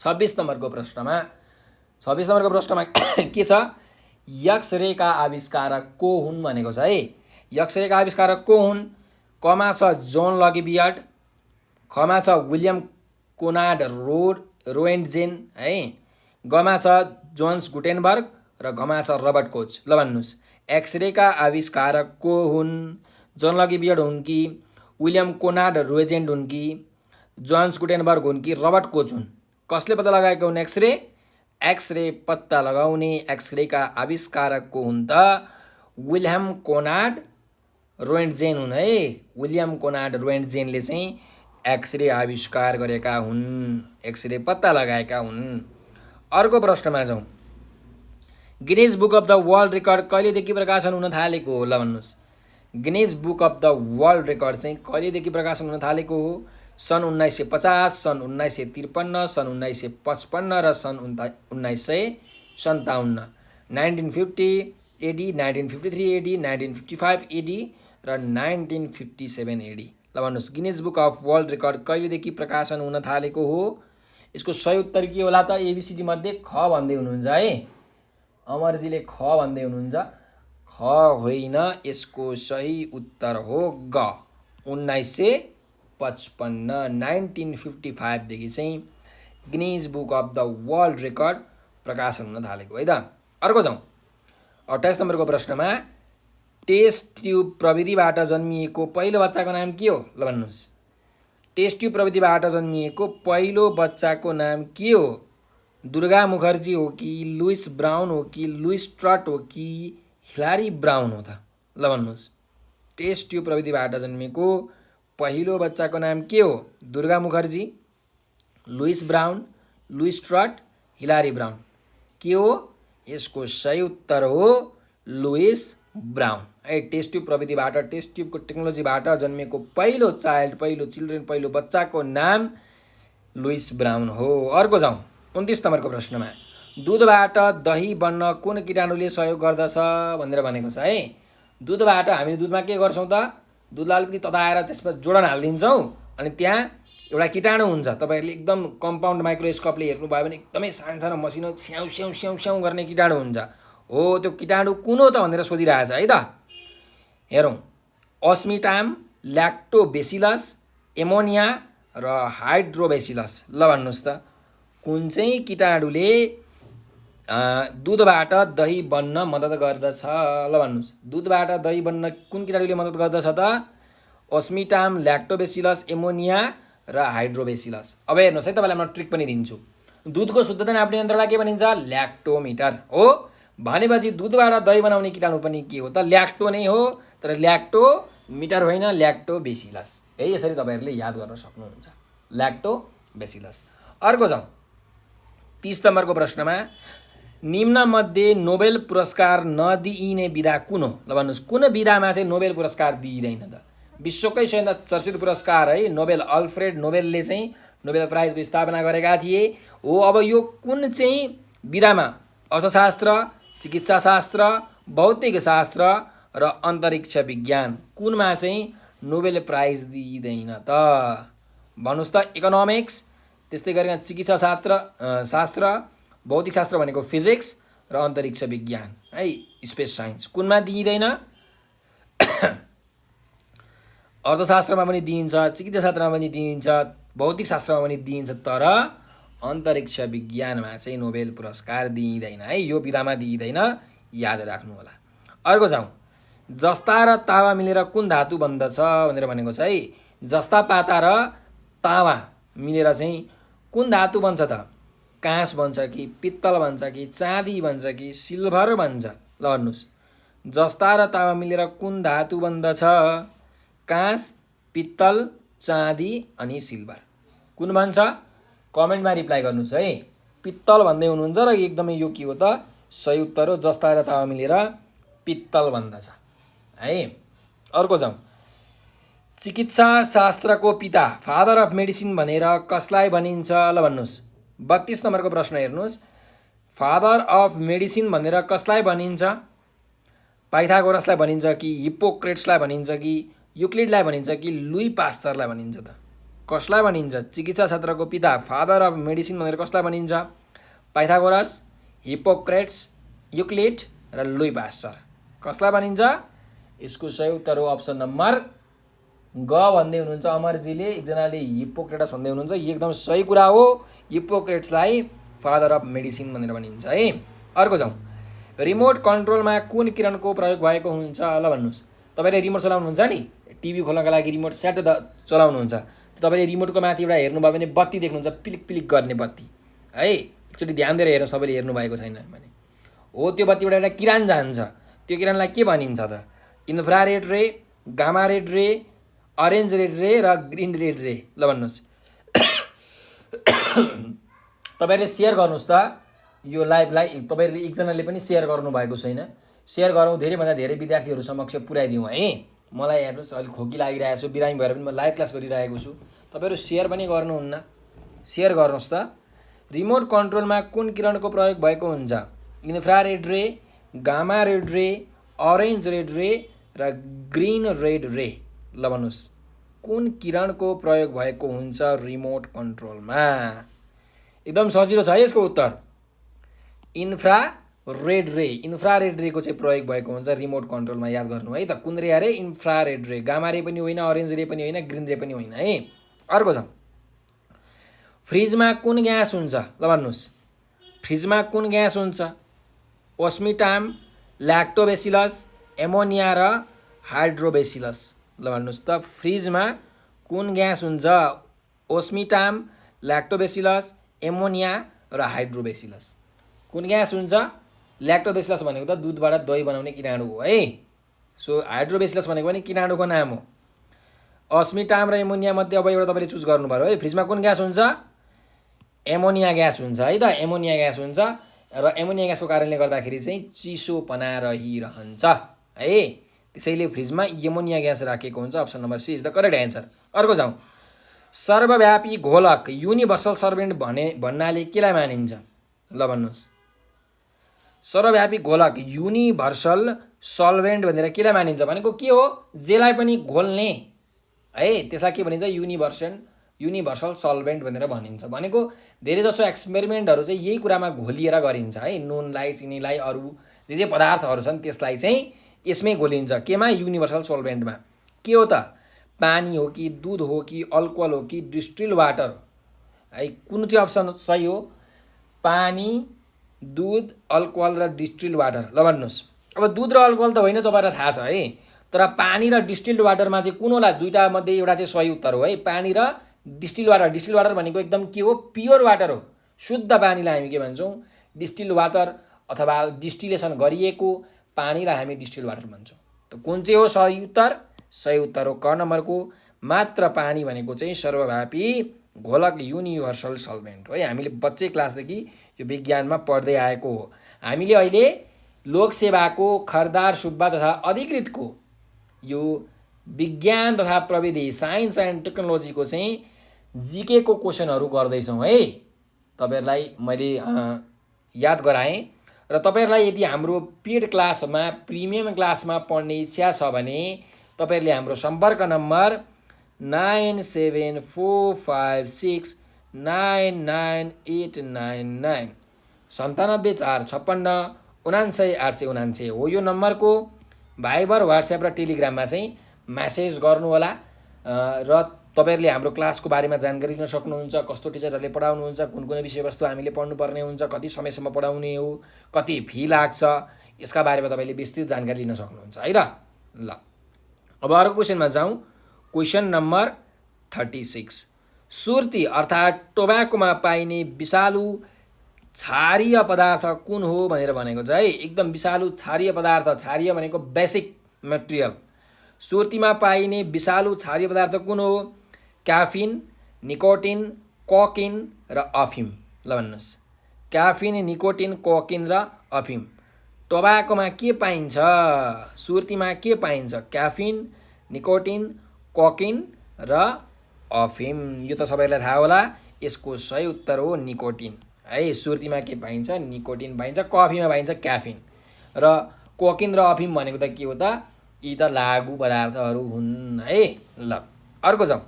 Speaker 1: 26 नम्बरको प्रश्नमा के छ? एक्सरेका आविष्कारक को हुन् भनेको छ है। एक्सरेका आविष्कारक को हुन्? कमा छ जोन लगी बियर्ड, खमा छ विलियम कोनार्ड रोएन्टजेन है, गमा छ जोन्स गुटेनबर्ग र घमा छ रबर्ट कोच। ल भन्नुहोस् एक्सरेका आविष्कारक को हुन्? जोन लगी बियर्ड हुन् कि, विलियम कोनार्ड रोएन्टजेन हुन् कि, जोन्स गुटेनबर्ग हुन् कि, रबर्ट कोच हुन्? कसले पत्ता लगाएको हुन् एक्सरे? एक्सरे पत्ता लगाउने एक्सरेका आविष्कारक को हुन् त? विलियम कोनार्ड रोएन्टजेन हुन् है। विलियम कोनार्ड रोएन्टजेनले चाहिँ एक्सरे आविष्कार गरेका हुन्, एक्सरे पत्ता लगाएका हुन्। अर्को प्रश्नमा जाउँ। Guinness book of the world record कहिलेदेखि प्रकाशन हुन थालेको हो? ल भन्नुहोस् Guinness book of the world record चाहिँ कहिलेदेखि प्रकाशन हुन थालेको हो? सन् 1950, सन् 1953, सन् 1955 र सन् 1957। 1950, एडी, 1953 एडी, 1955 एडी र 1957 एडी। ल भन्नुहोस् Guinness book of world record कहिलेदेखि प्रकाशन हुन थालेको हो? यसको सही उत्तर के होला त? एबिसिडी मध्ये ख भन्दै हुनुहुन्छ है, अमरजीले ख भन्दै हुनुहुन्छ। ख होइन, यसको सही उत्तर हो ग, 1955 1955 देखि चाहिँ Guinness book of the world record प्रकाशन हुन थालेको है त। अर्को जाउँ 28 नम्बरको प्रश्नमा, टेस्ट ट्युब प्रविधिबाट जन्मिएको पहिलो बच्चाको नाम के हो? ल भन्नुहोस् टेस्ट ट्युब प्रविधिबाट जन्मिएको पहिलो बच्चाको नाम के हो? दुर्गा मुखर्जी हो कि लुइस ब्राउन हो कि लुइस ट्रट हो कि हिलारी ब्राउन हो त? ल भन्नुहोस् टेस्ट ट्युब प्रविधिबाट जन्मिएको पहिलो बच्चाको नाम के हो? Durga Mukherjee, Louise Brown, Louise Trott, Hillary Brown. के हो? यसको सही उत्तर हो लुइस ब्राउन है। टेस्ट ट्युब प्रविधिबाट, टेस्ट ट्युबको टेक्नोलोजीबाट जन्मेको पहिलो चाइल्ड, पहिलो चिल्ड्रेन, पहिलो बच्चाको नाम लुइस ब्राउन हो। अर्को जाउँ 29 नम्बरको प्रश्नमा, दुधबाट दही बन्न कुन किटाणुले सहयोग गर्दछ भनेर भनेको छ है। दुधबाट हामीले दुधमा के गर्छौँ त? दुधलाई अलिकति तताएर त्यसमा जोडन हालिदिन्छौँ अनि त्यहाँ एउटा किटाणु हुन्छ। तपाईँहरूले एकदम कम्पाउन्ड माइक्रोस्कोपले हेर्नुभयो भने एकदमै सानो सानो मसिनो स्याउ स्याउ स्याउ स्याउ गर्ने किटाणु हुन्छ। हो, त्यो किटाणु कुन हो त भनेर सोधिरहेछ है त। हेरौँ, अस्मिटाम, ल्याक्टोबेसिलस, एमोनिया र हाइड्रोबेसिलस। ल भन्नुहोस् त कुन चाहिँ किटाणुले दुधबाट दही बन्न मद्दत गर्दछ? ल भन्नुहोस् दुधबाट दही बन्न कुन किटाणुले मद्दत गर्दछ त? अस्मिटाम, ल्याक्टोबेसिलस, एमोनिया र हाइड्रोबेसिलस। अब हेर्नुहोस् है, तपाईँलाई म ट्रिक पनि दिन्छु। दुधको शुद्धता नाप्ने यन्त्रलाई के भनिन्छ? ल्याक्टोमिटर हो। भनेपछि दुधबाट दही बनाउने किटाणु पनि के हो त? ल्याक्टो नै हो, तर ल्याक्टोमिटर होइन, ल्याक्टोबेसिलस है। यसरी तपाईँहरूले याद गर्न सक्नुहुन्छ, ल्याक्टोबेसिलस। अर्को जाउँ 30 नम्बरको प्रश्नमा, निम्नमध्ये नोबेल पुरस्कार नदिइने विधा कुन हो? ल भन्नुहोस् कुन विधामा चाहिँ नोबेल पुरस्कार दिइँदैन त? विश्वकै सबैभन्दा चर्चित पुरस्कार है, नोबेल, अल्फ्रेड नोबेलले चाहिँ नोबेल प्राइजको स्थापना गरेका थिए हो। अब यो कुन चाहिँ विधामा? अर्थशास्त्र, चिकित्साशास्त्र, भौतिक शास्त्र र अन्तरिक्ष विज्ञान, कुनमा चाहिँ नोबेल प्राइज दिइँदैन त? भन्नुहोस् त। इकोनोमिक्स, त्यस्तै गरेर चिकित्साशास्त्र, भौतिक शास्त्र भनेको फिजिक्स र अन्तरिक्ष विज्ञान है, स्पेस साइन्स, कुनमा दिइँदैन? अर्थशास्त्रमा पनि दिइन्छ, चिकित्साशास्त्रमा पनि दिइन्छ, भौतिक शास्त्रमा पनि दिइन्छ, तर अन्तरिक्ष विज्ञानमा चाहिँ नोबेल पुरस्कार दिइँदैन है। यो विधामा दिइँदैन, याद राख्नु होला। अर्को जाउँ, जस्ता र तावा मिलेर कुन धातु बन्दछ भनेर भनेको छ है। जस्ता पाता र तावा मिलेर चाहिँ कुन धातु बन्छ त? काँस बन्छ कि पित्तल बन्छ कि चाँदी बन्छ कि सिल्भर बन्छ? ल भन्नुहोस् जस्ता र तावा मिलेर कुन धातु बन्दछ? काँस, पित्तल, चाँदी अनि सिल्भर। कुन भन्छ? कमेन्टमा रिप्लाई गर्नुहोस् है। पित्तल भन्दै हुनुहुन्छ र एकदमै यो के हो त? सही उत्तर हो, जस्ता र तावा मिलेर पित्तल बन्दछ है। अर्को जाउँ, चिकित्सा शास्त्रको पिता, फादर अफ मेडिसिन भनेर कसलाई भनिन्छ? ल भन्नुहोस् 32 नम्बरको प्रश्न हेर्नुहोस्, फादर अफ मेडिसिन भनेर कसलाई भनिन्छ? पाइथागोरसलाई भनिन्छ कि हिप्पोक्रेट्सलाई भनिन्छ कि युक्लिडलाई भनिन्छ कि लुई पास्चरलाई भनिन्छ त? कसलाई भनिन्छ? चिकित्सा शास्त्रको पिता, फादर अफ मेडिसिन भनेर कसलाई भनिन्छ? पाइथागोरस, हिप्पोक्रेट्स, युक्लिड र लुई पास्चर। कसलाई भनिन्छ? यसको सही उत्तर हो अप्सन नम्बर ग भन्दै हुनुहुन्छ अमरजीले, एकजनाले हिप्पोक्रेटस भन्दै हुनुहुन्छ। एकदम सही कुरा हो, हिप्पोक्रेट्सलाई फादर अफ मेडिसिन भनेर भनिन्छ है। अर्को जाउँ, रिमोट कन्ट्रोलमा कुन किरणको प्रयोग भएको हुन्छ? ल भन्नुहोस् तपाईँले रिमोट चलाउनुहुन्छ नि, टिभी खोल्नका लागि रिमोट स्याट चलाउनुहुन्छ, तपाईँले रिमोटको माथि एउटा हेर्नुभयो भने बत्ती देख्नुहुन्छ, पिलिक पिलिक गर्ने बत्ती है। एकचोटि ध्यान दिएर हेर्नु, सबैले हेर्नुभएको छैन भने हो। त्यो बत्तीबाट एउटा किरण जान्छ, त्यो किरणलाई के भनिन्छ त? इन्फ्रारेड रे, गामा रेड रे, अरेन्ज रेड रे र ग्रिन रेड रे। ल भन्नुहोस् तपाईँहरूले सेयर गर्नुहोस् त यो लाइभलाई। तपाईँहरूले एकजनाले पनि सेयर गर्नुभएको छैन, सेयर गरौँ, धेरैभन्दा धेरै विद्यार्थीहरू समक्ष पुर्याइदिउँ है। मलाई हेर्नुहोस् अलिक खोकी लागिरहेको छु, बिरामी भएर पनि म लाइभ क्लास गरिरहेको छु, तपाईँहरू सेयर पनि गर्नुहुन्न। सेयर गर्नुहोस् त। रिमोट कन्ट्रोलमा कुन किरणको प्रयोग भएको हुन्छ? इन्फ्रारेड रे, गामा रेड रे, अरेन्ज रेड रे र ग्रीन रेड रे। ल भन्नुहोस् कुन किरणको प्रयोग भएको हुन्छ रिमोट कन्ट्रोलमा? एकदम सजिलो छ है यसको उत्तर, इन्फ्रा रेड रे। इन्फ्रा रेड रेको चाहिँ प्रयोग भएको हुन्छ रिमोट कन्ट्रोलमा, याद गर्नु है त। कुन रे अरे? इन्फ्रा रेड रे। गामा रे पनि होइन, अरेन्ज रे पनि होइन, ग्रिन रे पनि होइन है। अर्को छ, फ्रिजमा कुन ग्यास हुन्छ? ल भन्नुहोस् फ्रिजमा कुन ग्यास हुन्छ? ओस्मिटाम, ल्याक्टोबेसिलस, एमोनिया र हाइड्रोबेसिलस। ल भन्नुहोस् त फ्रिजमा कुन ग्यास हुन्छ? ओस्मिटाम, ल्याक्टोबेसिलस, एमोनिया र हाइड्रोबेसिलस। कुन ग्यास हुन्छ? ल्याक्टोबेसिलस भनेको त दुधबाट दही बनाउने किटाणु हो है। सो हाइड्रोबेसिलस भनेको पनि किटाणुको नाम हो। अस्मिटाम र एमोनिया मध्ये अब एउटा तपाईँले चुज गर्नु पर्यो है। फ्रिजमा कुन ग्यास हुन्छ? एमोनिया ग्यास हुन्छ है त, एमोनिया ग्यास हुन्छ। र एमोनिया ग्यासको कारणले गर्दाखेरि चाहिँ चिसोपना रहिरहन्छ है, त्यसैले फ्रिजमा एमोनिया ग्यास राखेको हुन्छ। Option number C is the correct answer. अर्को जाउँ, सर्वव्यापी घोलक युनिभर्सल सर्भेन्ट भन्नाले केलाई मानिन्छ? ल भन्नुहोस् सर्वव्यापी घोलक युनिभर्सल सल्भेन्ट भनेर केलाई मानिन्छ भनेको के हो? जेलाई पनि घोल्ने है, त्यसलाई के भनिन्छ? युनिभर्सल सल्भेन्ट भनेर भनिन्छ। भनेको धेरैजसो एक्सपेरिमेन्टहरू चाहिँ यही कुरामा घोलिएर गरिन्छ है। नुनलाई, चिनीलाई, अरू जे पदार्थहरू छन् त्यसलाई चाहिँ यसमै घोलिन्छ। केमा? युनिभर्सल सल्भेन्टमा। के हो त? पानी हो कि दुध हो कि अल्कोहल हो कि डिस्टिल्ड वाटर है? कुन चाहिँ अप्सन सही हो? पानी, दुध, अल्कोहल र डिस्टिल्ड वाटर। ल भन्नुहोस् अब दुध र अल्कोहल त होइन, तपाईँलाई थाहा छ है, तर पानी र डिस्टिल्ड वाटरमा चाहिँ कुन होला? दुईटा मध्ये एउटा चाहिँ सही उत्तर हो है, पानी र डिस्टिल्ड वाटर। डिस्टिल्ड वाटर भनेको एकदम के हो? प्योर वाटर हो, शुद्ध पानीलाई हामी के भन्छौँ? डिस्टिल्ड वाटर अथवा डिस्टिलेसन गरिएको पानीलाई हामी डिस्टिल्ड वाटर भन्छौँ। त कुन चाहिँ हो सही उत्तर? सही उत्तर हो क नम्बरको, मात्र पानी भनेको चाहिँ सर्वव्यापी घोलक युनिभर्सल सल्भेन्ट हो है। हामीले बच्चे क्लासदेखि यो विज्ञानमा पढ्दै आएको हो। हामीले अहिले लोकसेवाको खरदार सुब्बा तथा अधिकृतको यो विज्ञान तथा प्रविधि साइन्स एन्ड टेक्नोलोजीको चाहिँ जिके को क्वेसनहरू गर्दैछौँ है। तपाईँहरूलाई मैले याद गराएँ र तपाईँहरूलाई यदि हाम्रो पेड क्लासमा प्रिमियम क्लासमा पढ्ने इच्छा छ भने तपाईँहरूले हाम्रो सम्पर्क नम्बर 9745699899 9745569899 हो यो नम्बरको भाइबर, व्हाट्सएप र टेलिग्राममा चाहिँ म्यासेज गर्नुहोला र तपाईँहरूले हाम्रो क्लासको बारेमा जानकारी लिन सक्नुहुन्छ। कस्तो टिचरहरूले पढाउनुहुन्छ, कुन कुन विषयवस्तु हामीले पढ्नुपर्ने हुन्छ, कति समयसम्म पढाउने हो, कति फी लाग्छ, यसका बारेमा तपाईँले विस्तृत जानकारी लिन सक्नुहुन्छ है त। ल अब अर्को क्वेसनमा जाउँ। क्वेसन नम्बर 36, सुर्ती अर्थात् टोब्याकोमा पाइने विषालु क्षारीय पदार्थ कुन हो भनेर भनेको छ है। एकदम विषालु क्षारीय पदार्थ, क्षारीय भनेको बेसिक मटेरियल। सुर्तीमा पाइने विषालु क्षारीय पदार्थ कुन हो? क्याफिन, निकोटिन, कोकिन र अफिम। ल भन्नुहोस् क्याफिन, निकोटिन, कोकिन र अफिम। टोब्याकोमा के पाइन्छ? सुर्तीमा के पाइन्छ? क्याफिन, निकोटिन, कोकिन र अफिम। यो त सबैलाई थाहा होला, यसको सही उत्तर हो निकोटिन है। सुर्तीमा के पाइन्छ? निकोटिन पाइन्छ। कफीमा पाइन्छ क्याफिन र कोकिन र अफिम भनेको त के हो त? यी त लागु पदार्थहरू हुन् है। ल अर्को जाउँ।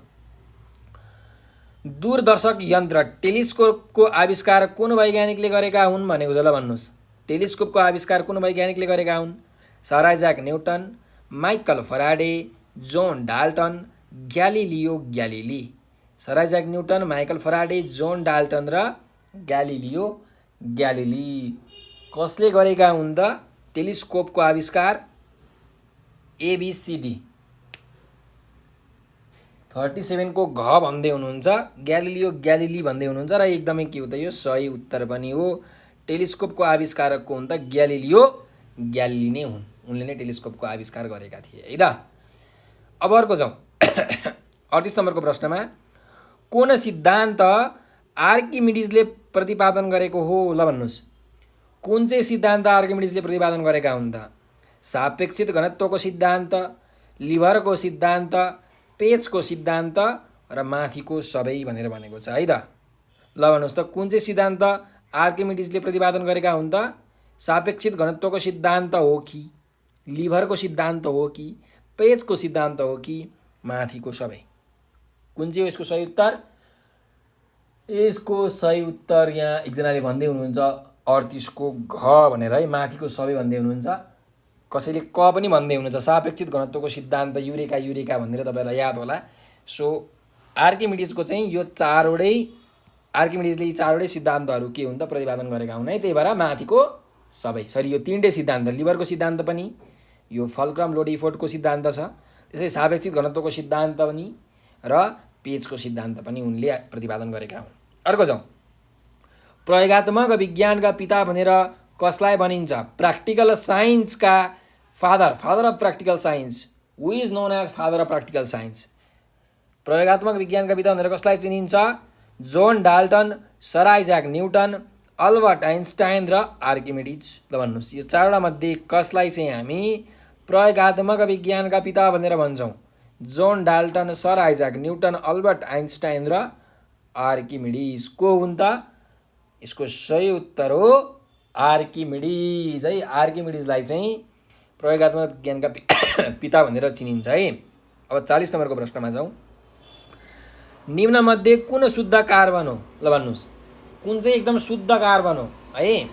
Speaker 1: दूरदर्शक यन्त्र टेलिस्कोपको आविष्कार कुन वैज्ञानिकले गरेका हुन् भनेको छ? ल भन्नुहोस् टेलिस्कोपको आविष्कार कुन वैज्ञानिकले गरेका हुन्? Sir Isaac Newton, Michael Faraday, John Dalton, Galileo Galilei. Sir Isaac Newton, Michael Faraday, John Dalton र ग्यालिलियो ग्यालिली। कसले गरेका हुन् त टेलिस्कोपको आविष्कार? ABCD 37 को घ भन्दै हुनुहुन्छ, ग्यालिलियो ग्यालिली भन्दै हुनुहुन्छ र एकदमै के हो त यो सही उत्तर पनि हो। टेलिस्कोपको आविष्कारक हुन् त ग्यालिलियो ग्यालिली नै हुन्, उनले नै टेलिस्कोपको आविष्कार गरेका थिए है त। अब अर्को जाउँ। 38 नम्बरको प्रश्नमा कुन सिद्धान्त आर्किमिडिजले प्रतिपादन गरेको हो? ल भन्नुहोस् कुन चाहिँ सिद्धान्त आर्किमिडिजले प्रतिपादन गरेका हुन् त? सापेक्षित घनत्वको सिद्धान्त, लिभरको सिद्धान्त, पेचको सिद्धान्त र माथिको सबै भनेर भनेको छ है त। ल भन्नुहोस् त कुन चाहिँ सिद्धान्त आर्किमिडिजले प्रतिपादन गरेका हुन् त? सापेक्षित घनत्वको सिद्धान्त हो कि लिभरको सिद्धान्त हो कि पेजको सिद्धान्त हो कि माथिको सबै? कुन चाहिँ हो यसको सही उत्तर? यसको सही उत्तर यहाँ एकजनाले भन्दै हुनुहुन्छ 38 को घ भनेर है, माथिको सबै भन्दै हुनुहुन्छ। कसैले क पनि भन्दै हुनुहुन्छ। सापेक्षित घनत्वको सिद्धान्त युरेका युरेका भनेर तपाईँलाई याद होला। सो आर्किमिडिजको चाहिँ यो आर्किमिडिजले यी चारवटै सिद्धान्तहरू के हुन् त प्रतिपादन गरेका हुन् है, त्यही भएर माथिको सबै। सरी यो तीनटै सिद्धान्त, लिभरको सिद्धान्त पनि, यो फल्क्रम लोडिफोर्डको सिद्धान्त छ, त्यसै सापेक्षित घनत्वको सिद्धान्त पनि र पेजको सिद्धान्त पनि उनले प्रतिपादन गरेका हुन्। अर्को जाउँ। प्रयोगात्मक विज्ञानका पिता भनेर कसलाई भनिन्छ? प्र्याक्टिकल साइन्सका father of practical science, who is known as father of practical science. प्रयोगात्मक विज्ञानका पिता भनेर कसलाई चिनिन्छ? John Dalton, sir Isaac Newton, Albert Einstein र आर्किमिडिज। ल भन्नुहोस्, यो चारवटा मध्ये कसलाई चाहिँ हामी प्रयोगात्मक विज्ञानका पिता भनेर भन्छौँ? John Dalton, sir Isaac Newton, Albert Einstein र आर्किमिडिज। को हुन् त? यसको सही उत्तर हो आर्किमिडिज है। आर्किमिडिजलाई चाहिँ प्रयोगात्मक विज्ञानका पिता भनेर चिनिन्छ है। अब 40 नम्बरको प्रश्नमा जाउँ। निम्नमध्ये कुन शुद्ध कार्बन हो? ल भन्नुहोस्, कुन चाहिँ एकदम शुद्ध कार्बन हो है?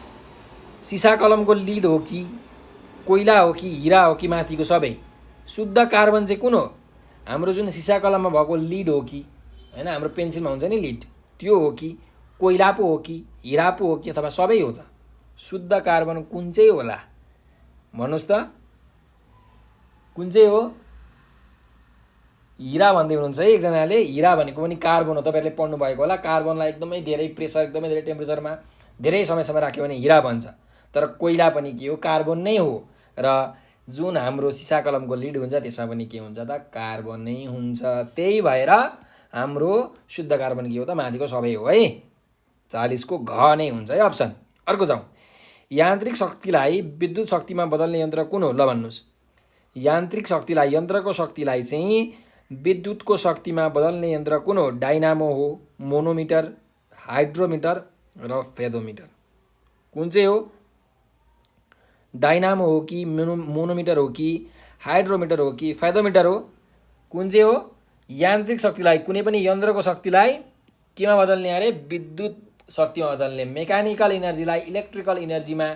Speaker 1: सिसा कलमको लिड हो कि कोइला हो कि हिरा हो कि माथिको सबै? शुद्ध कार्बन चाहिँ कुन हो? हाम्रो जुन सिसा कलममा भएको लिड हो कि हैन, हाम्रो पेन्सिलमा हुन्छ नि लिड, त्यो हो कि कोइला पो हो कि हिरा पो हो कि अथवा सबै हो त? शुद्ध कार्बन कुन चाहिँ होला भन्नुहोस् त? कुन चाहिँ हो? हिरा भन्दै हुनुहुन्छ है एकजनाले। हिरा भनेको पनि कार्बन हो, तपाईँहरूले पढ्नु भएको होला। कार्बनलाई एकदमै धेरै प्रेसर, एकदमै धेरै टेम्परेचरमा धेरै समयसम्म राख्यो भने हिरा बन्छ। तर कोइला पनि के हो? कार्बन नै हो। र जुन हाम्रो सिसा कलमको लिड हुन्छ त्यसमा पनि के हुन्छ त? कार्बन नै हुन्छ। त्यही भएर हाम्रो शुद्ध कार्बन के हो त? माथिको सबै हो है। 40 को घ नै हुन्छ है अप्सन। अर्को जाउँ। यान्त्रिक शक्तिलाई विद्युत शक्तिमा बदल्ने यन्त्र कुन हो? ल भन्नुहोस्, यान्त्रिक शक्तिलाई, यन्त्रको शक्तिलाई चाहिँ विद्युतको शक्तिमा बदल्ने यन्त्र कुन हो? डाइनामो हो, मोनोमिटर, हाइड्रोमिटर र फेदोमिटर। कुन चाहिँ हो? डाइनामो हो कि मोनोमिटर हो कि हाइड्रोमिटर हो कि फेदोमिटर हो? कुन चाहिँ हो? यान्त्रिक शक्तिलाई, कुनै पनि यन्त्रको शक्तिलाई केमा बदल्ने अरे? विद्युत शक्तिमा बदल्ने। मेकानिकल इनर्जीलाई इलेक्ट्रिकल इनर्जीमा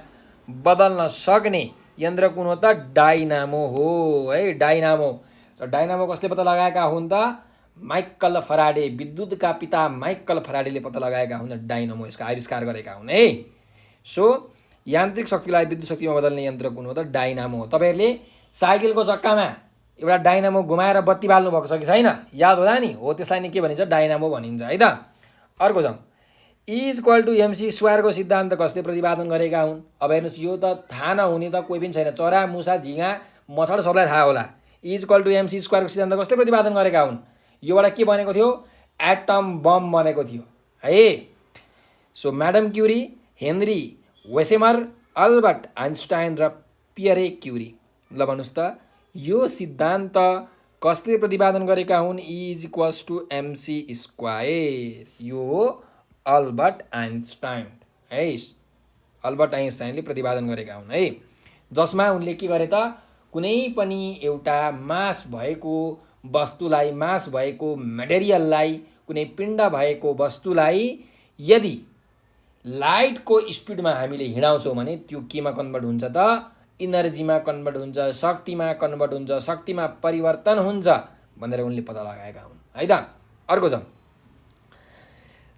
Speaker 1: बदल्न सक्ने यन्त्र कुन हो त? डाइनामो हो है, डाइनामो। र डाइनामो कसले पत्ता लगाएका हुन् त? माइकल फराडे, विद्युतका पिता माइकल फराडेले पत्ता लगाएका हुन्। डाइनामो यसको आविष्कार गरेका हुन् है। सो यान्त्रिक शक्तिलाई विद्युत शक्तिमा बदल्ने यन्त्र कुन हो त? डाइनामो हो। तपाईँहरूले साइकलको चक्कामा एउटा डाइनामो घुमाएर बत्ती बाल्नु भएको छ कि छैन? याद होला नि? हो, त्यसलाई नै के भनिन्छ? डाइनामो भनिन्छ है त। अर्को जाउँ। E=mc² को सिद्धान्त कसले प्रतिपादन गरेका हुन्? अब हेर्नुहोस्, यो त थाहा नहुने त कोही पनि छैन। चरा, मुसा, झिँगा, मच्छर सबलाई थाहा होला। E=mc² को सिद्धान्त कसले प्रतिपादन गरेका हुन्? योबाट के बनेको थियो? एटम बम बनेको थियो है। So madam Curie, Henry Bessemer, Albert Einstein र पियरे क्युरी। ल भन्नुहोस् त, यो सिद्धान्त कसले प्रतिपादन गरेका हुन्? E=mc²। यो हो अल्बर्ट आइन्स्टाइन है। अल्बर्ट आइन्स्टाइनले प्रतिपादन गरेका हुन् है। जसमा उनले के गरे त? कुनै पनि एउटा मास भएको वस्तुलाई, मास भएको मेटेरियललाई, कुनै पिण्ड भएको वस्तुलाई यदि लाइटको स्पिडमा हामीले हिँडाउँछौँ भने त्यो केमा कन्भर्ट हुन्छ त? इनर्जीमा कन्भर्ट हुन्छ, शक्तिमा कन्भर्ट हुन्छ, शक्तिमा परिवर्तन हुन्छ भनेर उनले पत्ता लगाएका हुन् है त। अर्को जाउँ।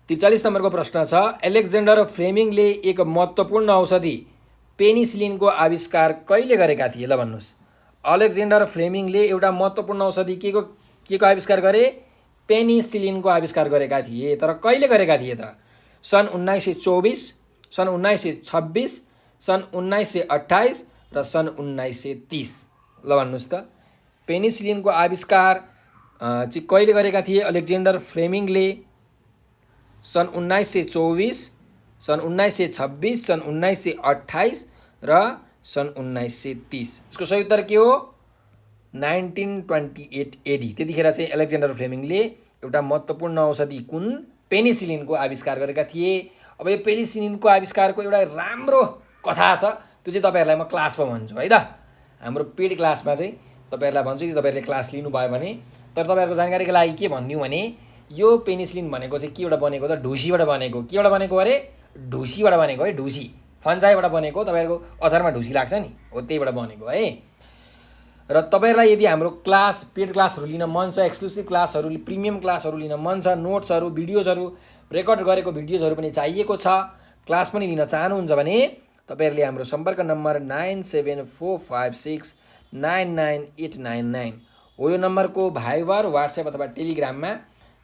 Speaker 1: 43 नम्बरको प्रश्न छ। एलेक्जेन्डर फ्लेमिङले एक महत्त्वपूर्ण औषधि पेनिसिलिनको आविष्कार कहिले गरेका थिए? ल भन्नुहोस्, अलेक्जेन्डर फ्लेमिङले एउटा महत्त्वपूर्ण औषधि के को आविष्कार गरे? पेनिसिलिनको आविष्कार गरेका थिए। तर कहिले गरेका थिए त? सन् 1924, सन् 1926, सन् 1928 र सन् 1930। ल भन्नुहोस् त, पेनिसिलिनको आविष्कार चाहिँ कहिले गरेका थिए अलेक्जेन्डर फ्लेमिङले? सन् 1924, सन् 1926, सन् 1928 र सन् 1930। यसको सही उत्तर के हो? 1928 AD। त्यतिखेर चाहिँ एलेक्जेन्डर फ्लेमिङले एउटा महत्त्वपूर्ण औषधि कुन? पेनिसिलिनको आविष्कार गरेका थिए। अब यो पेनिसिलिनको आविष्कारको एउटा राम्रो कथा छ त्यो चाहिँ तपाईँहरूलाई म क्लासमा भन्छु है त। हाम्रो पेड क्लासमा चाहिँ तपाईँहरूलाई भन्छु कि तपाईँहरूले क्लास लिनुभयो भने। तर तपाईँहरूको जानकारीको लागि के भनिदिउँ भने यो पेनिसिलिन भनेको चाहिँ केबाट बनेको त ढुसीबाट बनेको। केबाट बनेको अरे ढुसीबाट बनेको है, ढुसी फन्जाइबाट बनेको। तपाईँहरूको अचारमा ढुसी लाग्छ नि हो त्यहीबाट बनेको है। र तपाईँहरूलाई यदि हाम्रो क्लास पेड क्लासहरू लिन मन छ, एक्सक्लुसिभ क्लासहरू प्रिमियम क्लासहरू लिन मन छ, नोट्सहरू भिडियोजहरू रेकर्ड गरेको भिडियोजहरू पनि चाहिएको छ, क्लास पनि लिन चाहनुहुन्छ भने तपाईँहरूले हाम्रो सम्पर्क नम्बर 9745699899 हो यो नम्बरको भाइबर व्हाट्सएप अथवा टेलिग्राममा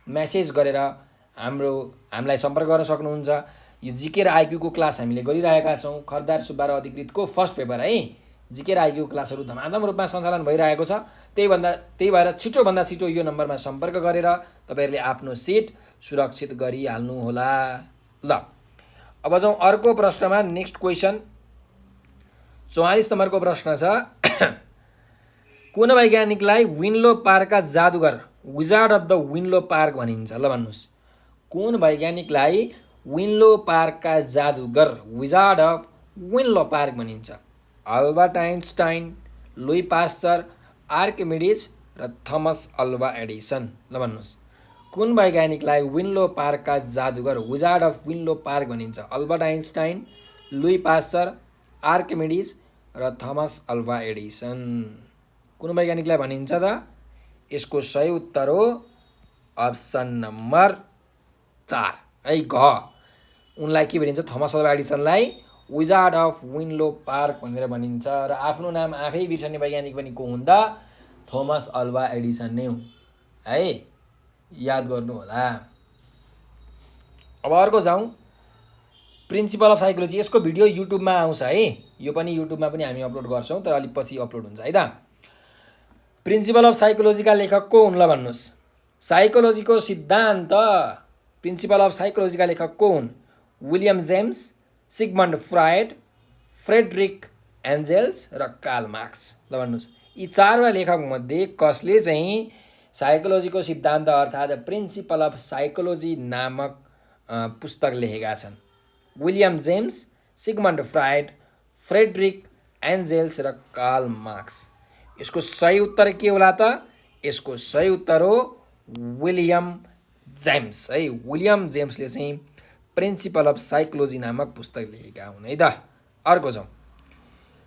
Speaker 1: मेसेज गरेर हामीलाई सम्पर्क गर्न सक्नुहुन्छ। यो जिके र आइक्यूको क्लास हामीले गरिरहेका छौँ। खरदार सुब्बा र अधिकृतको फर्स्ट पेपर है जिके र आइक्यू क्लासहरू धमाधम रूपमा सञ्चालन भइरहेको छ। त्यही भएर छिटोभन्दा छिटो यो नम्बरमा सम्पर्क गरेर तपाईँहरूले आफ्नो सिट सुरक्षित गरिहाल्नुहोला। ल अब जाउँ अर्को प्रश्नमा। नेक्स्ट क्वेसन 44 नम्बरको प्रश्न छ कुन वैज्ञानिकलाई विन्लो पार्कका जादुगर विजार्ड अफ द विन्लो पार्क भनिन्छ? ल भन्नुहोस् कुन वैज्ञानिकलाई विन्लो पार्कका जादुगर विजार्ड अफ विन्लो पार्क भनिन्छ? अल्बर्ट आइन्स्टाइन, लुई पास्चर, आर्किमिडिज र थमस अल्वा एडिसन। ल भन्नुहोस् कुन वैज्ञानिकलाई विन्लो पार्कका जादुगर विजार्ड अफ विन्लो पार्क भनिन्छ? अल्बर्ट आइन्स्टाइन, लुई पास्चर, आर्किमिडिज र थमस अल्वा एडिसन। कुन वैज्ञानिकलाई भनिन्छ त? यसको सही उत्तर हो अप्सन नम्बर 4 है घ। उनलाई के भनिन्छ? थमस अल्वा एडिसनलाई विजार्ड अफ विन्लो पार्क भनेर भनिन्छ। र आफ्नो नाम आफै बिर्सने वैज्ञानिक पनि को हुन् त? थोमस अल्वा एडिसन नै हुन् है, याद गर्नु होला। अब अर्को जाउँ प्रिन्सिपल अफ साइकोलोजी। यसको भिडियो युट्युबमा आउँछ है, यो पनि युट्युबमा पनि हामी अपलोड गर्छौँ तर अलिक पछि अपलोड हुन्छ है त। प्रिन्सिपल अफ साइकोलोजीका लेखक को हुन्? ल भन्नुहोस् साइकोलोजीको सिद्धान्त प्रिन्सिपल अफ साइकोलोजीका लेखक को हुन्? William James, Sigmund Freud, Friedrich Engels र कार्ल मार्क्स। ल भन्नुहोस् यी चारवटा लेखकमध्ये कसले चाहिँ साइकोलोजीको सिद्धान्त अर्थात् प्रिन्सिपल अफ साइकोलोजी नामक पुस्तक लेखेका छन्? William James, Sigmund Freud, Friedrich Engels र कार्ल मार्क्स। यसको सही उत्तर के होला त? यसको सही उत्तर हो विलियम जेम्स है। विलियम जेम्सले चाहिँ प्रिन्सिपल अफ साइकोलोजी नामक पुस्तक लेखेका हुन् है त। अर्को जाउँ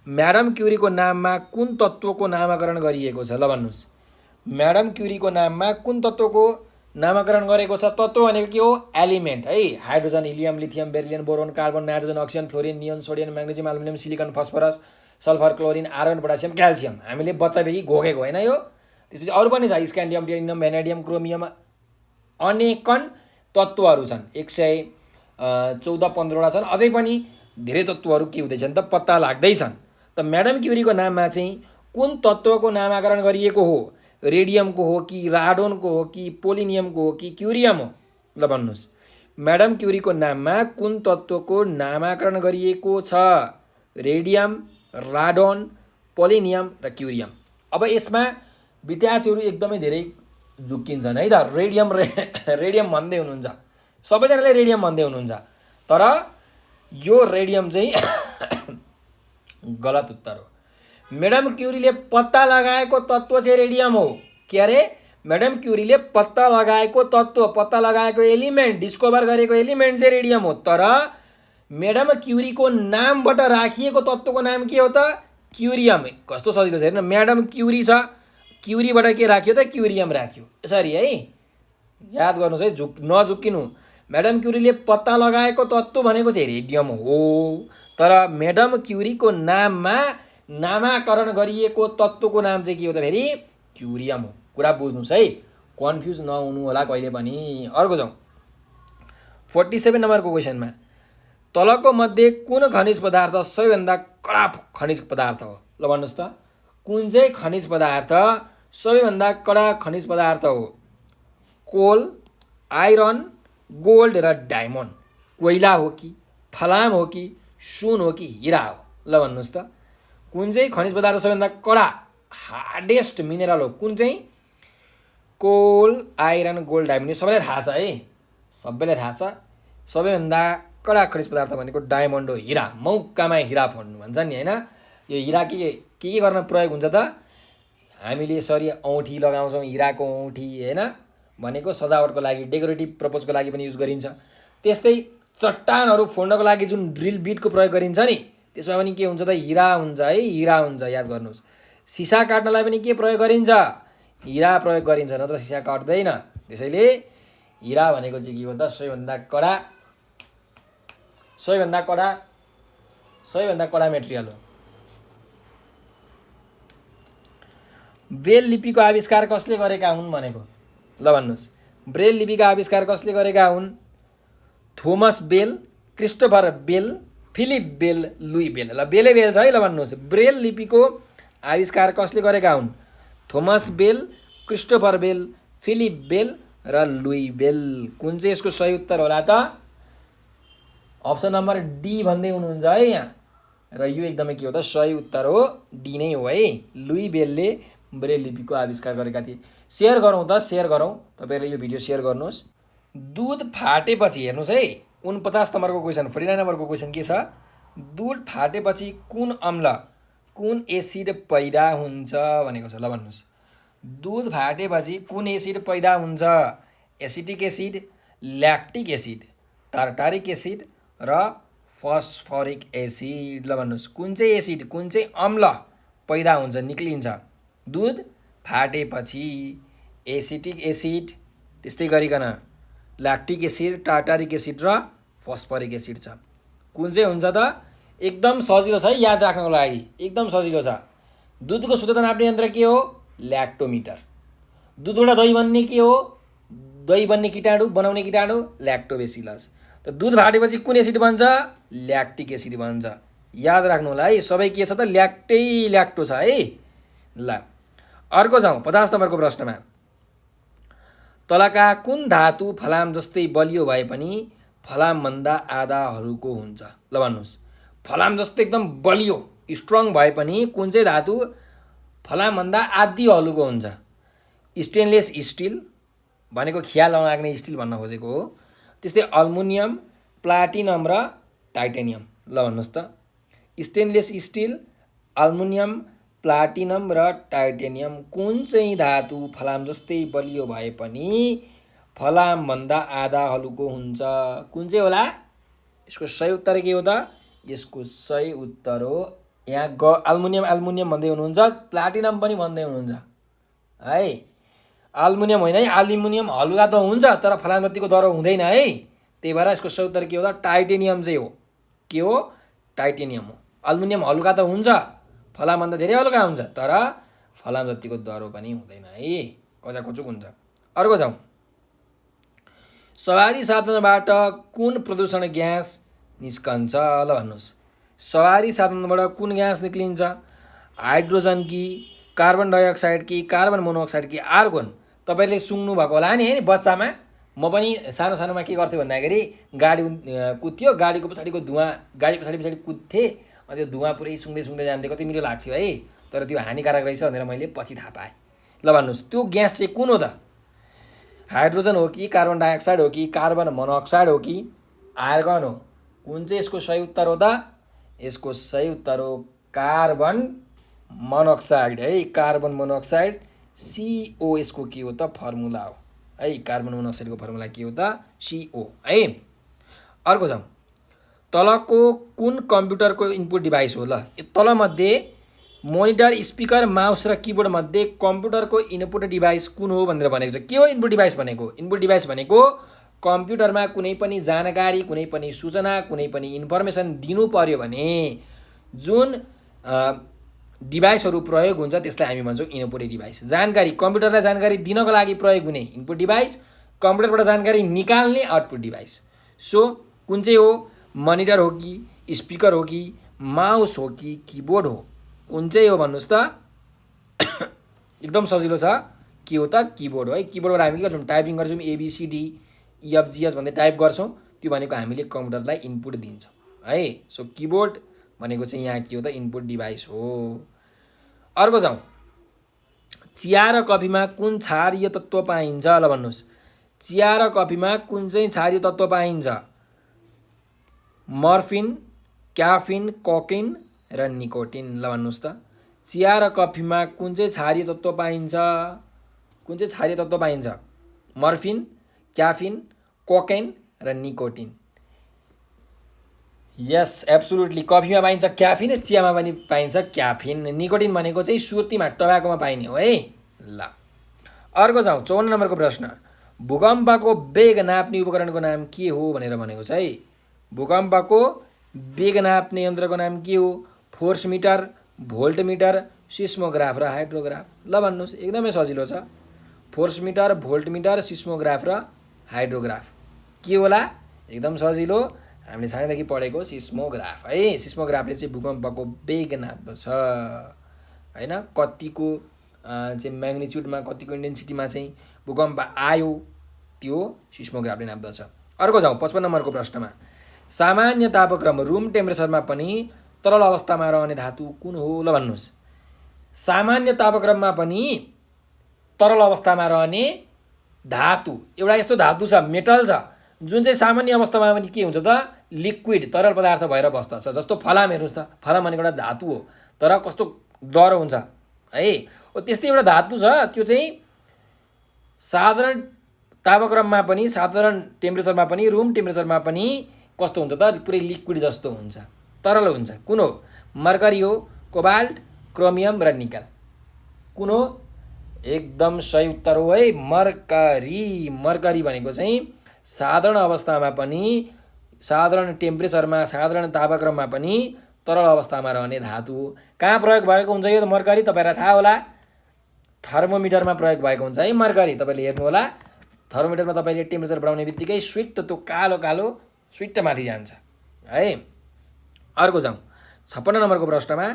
Speaker 1: म्याडम क्युरीको नाममा कुन तत्त्वको नामाकरण गरिएको छ? ल भन्नुहोस् म्याडम क्युरीको नाममा कुन तत्त्वको नामाकरण गरेको छ? तत्त्व भनेको के हो? एलिमेन्ट है। Hydrogen, helium, lithium, beryllium, boron, carbon, nitrogen, oxygen, fluorine, neon, sodium, magnesium, aluminium, silicon, phosphorus, sulphur, chlorine, iron, potassium, calcium. हामीले बच्चादेखि घोकेको होइन यो। त्यसपछि अरू पनि छ स्क्यान्डियम, टेनियम, भेनेडियम, क्रोमियम, अनेकन तत्त्वहरू छन्। 114-15वटा छन्। अझै पनि धेरै तत्त्वहरू के हुँदैछन् त पत्ता लाग्दैछन्। त म्याडम क्युरीको नाममा चाहिँ कुन तत्त्वको नामाकरण गरिएको हो? रेडियमको हो कि राडोनको हो कि पोलिनियमको हो कि क्युरियम हो? ल भन्नुहोस् म्याडम क्युरीको नाममा कुन तत्त्वको नामाकरण गरिएको छ? रेडियम, राडोन, पोलिनियम र क्युरियम। अब यसमा विद्यार्थीहरू एकदमै धेरै झुक्किन्छन् है त। रेडियम भन्दै हुनुहुन्छ, सबैजनाले रेडियम भन्दै हुनुहुन्छ, तर यो रेडियम चाहिँ गलत उत्तर हो। म्याडम क्युरीले पत्ता लगाएको तत्त्व चाहिँ रेडियम हो। के अरे? म्याडम क्युरीले पत्ता लगाएको तत्त्व, पत्ता लगाएको एलिमेन्ट, डिस्कभर गरेको एलिमेन्ट चाहिँ रेडियम हो। तर म्याडम क्युरीको नामबाट राखिएको तत्त्वको नाम के हो त? क्युरियम। कस्तो सजिलो छ हेर्नु, म्याडम क्युरी छ, क्युरीबाट के राख्यो त? क्युरियम राख्यो। यसरी है याद गर्नुहोस् है, नझुक्किनु। म्याडम क्युरीले पत्ता लगाएको तत्त्व भनेको चाहिँ रेडियम हो, तर म्याडम क्युरीको नाममा नामाकरण गरिएको तत्त्वको नाम चाहिँ के हो त? फेरि क्युरियम हो। कुरा बुझ्नुहोस् है, कन्फ्युज नहुनु होला कहिले पनि। अर्को जाउँ 47 नम्बरको क्वेसनमा तलको मध्ये कुन खनिज पदार्थ सबैभन्दा कडा खनिज पदार्थ हो? ल भन्नुहोस् त कुन चाहिँ खनिज पदार्थ सबैभन्दा कडा खनिज पदार्थ हो? कोल, आइरन, गोल्ड र डायमन्ड। कोइला हो कि, फलाम हो कि, सुन हो कि हिरा हो? ल भन्नुहोस् त कुन चाहिँ खनिज पदार्थ सबैभन्दा कडा हार्डेस्ट मिनरल हो? कुन चाहिँ? कोल, आइरन, गोल्ड, डायमन्ड। यो सबैलाई थाहा छ है, सबैलाई थाहा छ। सबैभन्दा कडा खनिज पदार्थ भनेको डायमन्ड हो, हिरा, मौकामा हिरा फोड्नु भन्छ नि होइन। यो हिरा के गर्न प्रयोग हुन्छ त? हामीले यसरी औँठी लगाउँछौँ, हिराको औँठी होइन, भनेको सजावटको लागि, डेकोरेटिभ पर्पजको लागि पनि युज गरिन्छ। त्यस्तै चट्टानहरू फोड्नको लागि जुन ड्रिल बिटको प्रयोग गरिन्छ नि, त्यसमा पनि के हुन्छ त? हिरा हुन्छ है, हिरा हुन्छ, याद गर्नुहोस्। सिसा काट्नलाई पनि के प्रयोग गरिन्छ? हिरा प्रयोग गरिन्छ, नत्र सिसा काट्दैन। त्यसैले हिरा भनेको चाहिँ के हो त? सबैभन्दा कडा मेटेरियल हो। ब्रेल लिपिको आविष्कार कसले गरेका हुन् भनेको? ल भन्नुहोस्, ब्रेल लिपिको आविष्कार कसले गरेका हुन्? थोमस बेल, क्रिस्टोफर बेल, फिलिप बेल, लुई बेल। ल बेल छ है। ल भन्नुहोस्, ब्रेल लिपिको आविष्कार कसले गरेका हुन्? थोमस बेल, क्रिस्टोफर बेल, फिलिप बेल र लुई बेल। कुन चाहिँ यसको सही उत्तर होला त? अप्सन नम्बर डी भन्दै हुनुहुन्छ है यहाँ, र यो एकदमै के हो त? सही उत्तर हो, डी नै हो है। लुई बेलले ब्रेल लिपिको आविष्कार गरेका थिए। सेयर गरौँ त, सेयर गरौँ, तपाईँहरूले यो भिडियो सेयर गर्नुहोस्। दुध फाटेपछि हेर्नुहोस् है, 49 नम्बरको क्वेसन, 49 नम्बरको क्वेसन के छ? दुध फाटेपछि कुन अम्ल, कुन एसिड पैदा हुन्छ भनेको छ। ल भन्नुहोस्, दुध फाटेपछि कुन एसिड पैदा हुन्छ? Acetic acid, lactic acid, tartaric acid र फस्फोरिक एसिड। ल भन्नुहोस्, कुन चाहिँ एसिड, कुन चाहिँ अम्ल पैदा हुन्छ, निक्लिन्छ दुध फाटेपछि? एसिटिक एसिड, त्यस्तै गरिकन ल्याक्टिक एसिड, टार्टारिक एसिड र फस्फोरिक एसिड छ। कुन चाहिँ हुन्छ त? एकदम सजिलो छ है याद राख्नको लागि, एकदम सजिलो छ। दुधको शुद्धता नाप्ने यन्त्र के हो? ल्याक्टोमिटर। दुधबाट दही बन्ने के हो? दही बन्ने कीटाणु, बनाउने कीटाणु ल्याक्टोबेसिलस। त दुध फाटेपछि कुन एसिड बन्छ? ल्याक्टिक एसिड बन्छ। याद राख्नु होला है, सबै के छ त? ल्याक्टो छ है। ल अर्को जाउँ 50 नम्बरको प्रश्नमा। तलका कुन धातु फलाम जस्तै बलियो भए पनि फलामभन्दा आधाहरूको हुन्छ? ल भन्नुहोस्, फलाम जस्तै एकदम बलियो स्ट्रङ भए पनि कुन चाहिँ धातु फलामभन्दा आधी हलुको हुन्छ? स्टेनलेस स्टिल भनेको खिया नलाग्ने स्टिल भन्न खोजेको हो। त्यस्तै अल्मुनियम, प्लाटिनम र टाइटेनियम। ल भन्नुहोस् त, स्टेनलेस स्टिल, अल्मुनियम, प्लाटिनम र टाइटेनियम कुन चाहिँ धातु फलाम जस्तै बलियो भए पनि फलामभन्दा आधा हलुको हुन्छ? कुन चाहिँ होला? यसको सही उत्तर के हो त? यसको सही उत्तर हो यहाँ अल्मुनियम भन्दै हुनुहुन्छ, प्लाटिनम पनि भन्दै हुनुहुन्छ है। अल्मुनियम होइन है, एल्युमिनियम हलुका त हुन्छ तर फलाम जतिको दह्रो हुँदैन है। त्यही भएर यसको सही उत्तर के हो त? टाइटेनियम चाहिँ हो। के हो? टाइटेनियम हो। अल्मुनियम हलुका त हुन्छ, फलामभन्दा धेरै हलुका हुन्छ, तर फलाम जतिको दह्रो पनि हुँदैन है, कचाकचुक हुन्छ। अर्को जाउँ, सवारी साधनबाट कुन प्रदूषण ग्यास निस्कन्छ? ल भन्नुहोस्, सवारी साधनबाट कुन ग्यास निक्लिन्छ? हाइड्रोजन कि, कार्बन डाइअक्साइड कि, कार्बन मोनोअक्साइड कि आर्गोन? तपाईँले सुन्नु भएको होला नि है, बच्चामा म पनि सानोमा के गर्थेँ भन्दाखेरि गाडी कुद्थ्यो, गाडीको पछाडिको धुवाँ, गाडी पछाडि कुद्थेँ, अनि त्यो धुवाँ पुरै सुँग्दै जान्थेँ, कति मिठो लाग्थ्यो है। तर त्यो हानिकारक रहेछ भनेर मैले पछि थाहा पाएँ। ल भन्नुहोस्, त्यो ग्यास चाहिँ कुन हो त? हाइड्रोजन हो कि, कार्बन डाइअक्साइड हो कि, कार्बन मोनोअक्साइड हो कि आर्गन हो? कुन चाहिँ यसको सही उत्तर हो त? यसको सही उत्तर हो कार्बन मोनोअक्साइड है। कार्बन मोनोअक्साइड CO यसको के हो त? फर्मुला हो है। कार्बन मोनोअक्साइडको फर्मुला के हो त? CO है। अर्को जाउँ, तलको कुन कम्प्युटरको इनपुट डिभाइस हो? ल तलमध्ये मोनिटर, स्पिकर, माउस र किबोर्ड मध्ये कम्प्युटरको इनपुट डिभाइस कुन हो भनेर भनेको छ। के हो इनपुट डिभाइस भनेको? इनपुट डिभाइस भनेको कम्प्युटरमा कुनै पनि जानकारी, कुनै पनि सूचना, कुनै पनि इन्फर्मेसन दिनु पर्यो भने जुन डिभाइसहरू प्रयोग हुन्छ त्यसलाई हामी भन्छौँ इनपुट डिभाइस। जानकारी, कम्प्युटरलाई जानकारी दिनको लागि प्रयोग हुने इनपुट डिभाइस, कम्प्युटरबाट जानकारी निकाल्ने आउटपुट डिभाइस। सो कुन चाहिँ हो? मोनिटर हो कि, स्पिकर हो कि, माउस हो कि किबोर्ड हो? कुन चाहिँ हो भन्नुहोस् त? एकदम सजिलो छ। के हो त? किबोर्ड हो है। किबोर्डबाट हामी के गर्छौँ? टाइपिङ गर्छौँ, ABCD EFGH भन्दै टाइप गर्छौँ, त्यो भनेको हामीले कम्प्युटरलाई इनपुट दिन्छौँ है। सो किबोर्ड भनेको चाहिँ यहाँ के हो त? इनपुट डिभाइस हो। अर्को जाउँ, चिया र कफीमा कुन क्षारीय तत्त्व पाइन्छ? ल भन्नुहोस्, चिया र कफीमा कुन चाहिँ क्षारीय तत्त्व पाइन्छ? मर्फिन, क्याफिन, कोकिन र निकोटिन। ल भन्नुहोस् त चिया र कफीमा कुन चाहिँ क्षारीय तत्त्व पाइन्छ? कुन चाहिँ क्षारीय तत्त्व पाइन्छ? मर्फिन, क्याफिन, कोकेन र निकोटिन। यस एब्सोल्युटली कफीमा पाइन्छ क्याफिन, चियामा पनि पाइन्छ क्याफिन। निकोटिन भनेको चाहिँ सुर्तीमा टबाकोमा पाइने हो है। ल अर्को जाउँ 54 नम्बरको प्रश्न। भूकम्पको वेग नाप्ने उपकरणको नाम के हो भनेर भनेको छ है। भूकम्पको वेग नाप्ने यन्त्रको नाम के हो? Force meter, volt meter, seismograph र हाइड्रोग्राफ। ल भन्नुहोस्, एकदमै सजिलो छ। Force meter, volt meter, seismograph र हाइड्रोग्राफ के होला? एकदम सजिलो, हामीले सानैदेखि पढेको सिस्मोग्राफ है। सिस्मोग्राफले चाहिँ भूकम्पको वेग नाप्दछ होइन, कतिको चाहिँ म्याग्निच्युडमा, कतिको इन्टेन्सिटीमा चाहिँ भूकम्प आयो त्यो सिस्मोग्राफले नाप्दछ। अर्को जाउँ 55 नम्बरको प्रश्नमा। सामान्य तापक्रम रुम टेम्परेचरमा पनि तरल अवस्थामा रहने धातु कुन हो? ल भन्नुहोस्। सामान्य तापक्रममा पनि तरल अवस्थामा रहने धातु एउटा यस्तो धातु छ, मेटल छ, जुन चाहिँ सामान्य अवस्थामा पनि के हुन्छ त? लिक्विड, तरल पदार्थ भएर बस्दछ। जस्तो फलाम हेर्नुहोस् त, फलाम भनेको एउटा धातु हो तर कस्तो डह्रो हुन्छ है। त्यस्तै एउटा धातु छ, त्यो चाहिँ साधारण तापक्रममा पनि, साधारण टेम्परेचरमा पनि, रुम टेम्परेचरमा पनि कस्तो हुन्छ त? पुरै लिक्विड जस्तो हुन्छ, तरल हुन्छ। कुन हो? मर्करी हो, कोबाल्ट, क्रोमियम र निकल। कुन हो? एकदम सही उत्तर हो है, मर्करी। मर्करी भनेको चाहिँ साधारण अवस्थामा पनि, साधारण टेम्परेचरमा, साधारण तापक्रममा पनि तरल अवस्थामा रहने धातु हो। कहाँ प्रयोग भएको हुन्छ यो मर्करी? तपाईँलाई थाहा होला, थर्मोमिटरमा प्रयोग भएको हुन्छ है मर्करी। तपाईँले हेर्नु होला, थर्मोमिटरमा तपाईँले टेम्परेचर बढाउने बित्तिकै स्विट त्यो कालो कालो स्विट माथि जान्छ है। अर्को जाउँ 56 नम्बरको प्रश्नमा।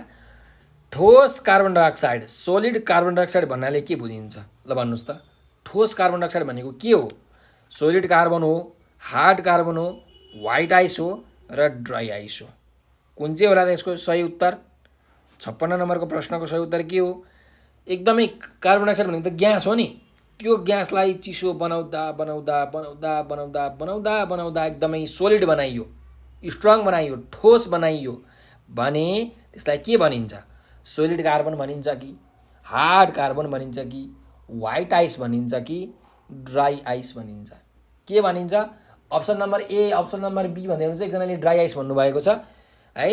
Speaker 1: ठोस carbon dioxide, solid carbon dioxide भन्नाले के बुझिन्छ? ल भन्नुहोस् त। ठोस कार्बन डाइअक्साइड भनेको के हो? सोलिड कार्बन हो, हार्ड कार्बन हो, व्हाइट आइस हो र ड्राई आइस हो। कुन चाहिँ होला त यसको सही उत्तर? 56 नम्बरको प्रश्नको सही उत्तर के हो? एकदमै कार्बन डाइअक्साइड भनेको त ग्यास हो नि। त्यो ग्यासलाई चिसो बनाउँदा बनाउँदा बनाउँदा बनाउँदा बनाउँदा बनाउँदा एकदमै सोलिड बनाइयो, स्ट्रङ बनाइयो, ठोस बनाइयो भने त्यसलाई के भनिन्छ? सोलिड कार्बन भनिन्छ कि हार्ड कार्बन भनिन्छ कि व्हाइट आइस भनिन्छ कि ड्राई आइस भनिन्छ? के भनिन्छ? Option number A, option number B भन्दै हुनुहुन्छ। एकजनाले ड्राई आइस भन्नुभएको छ है,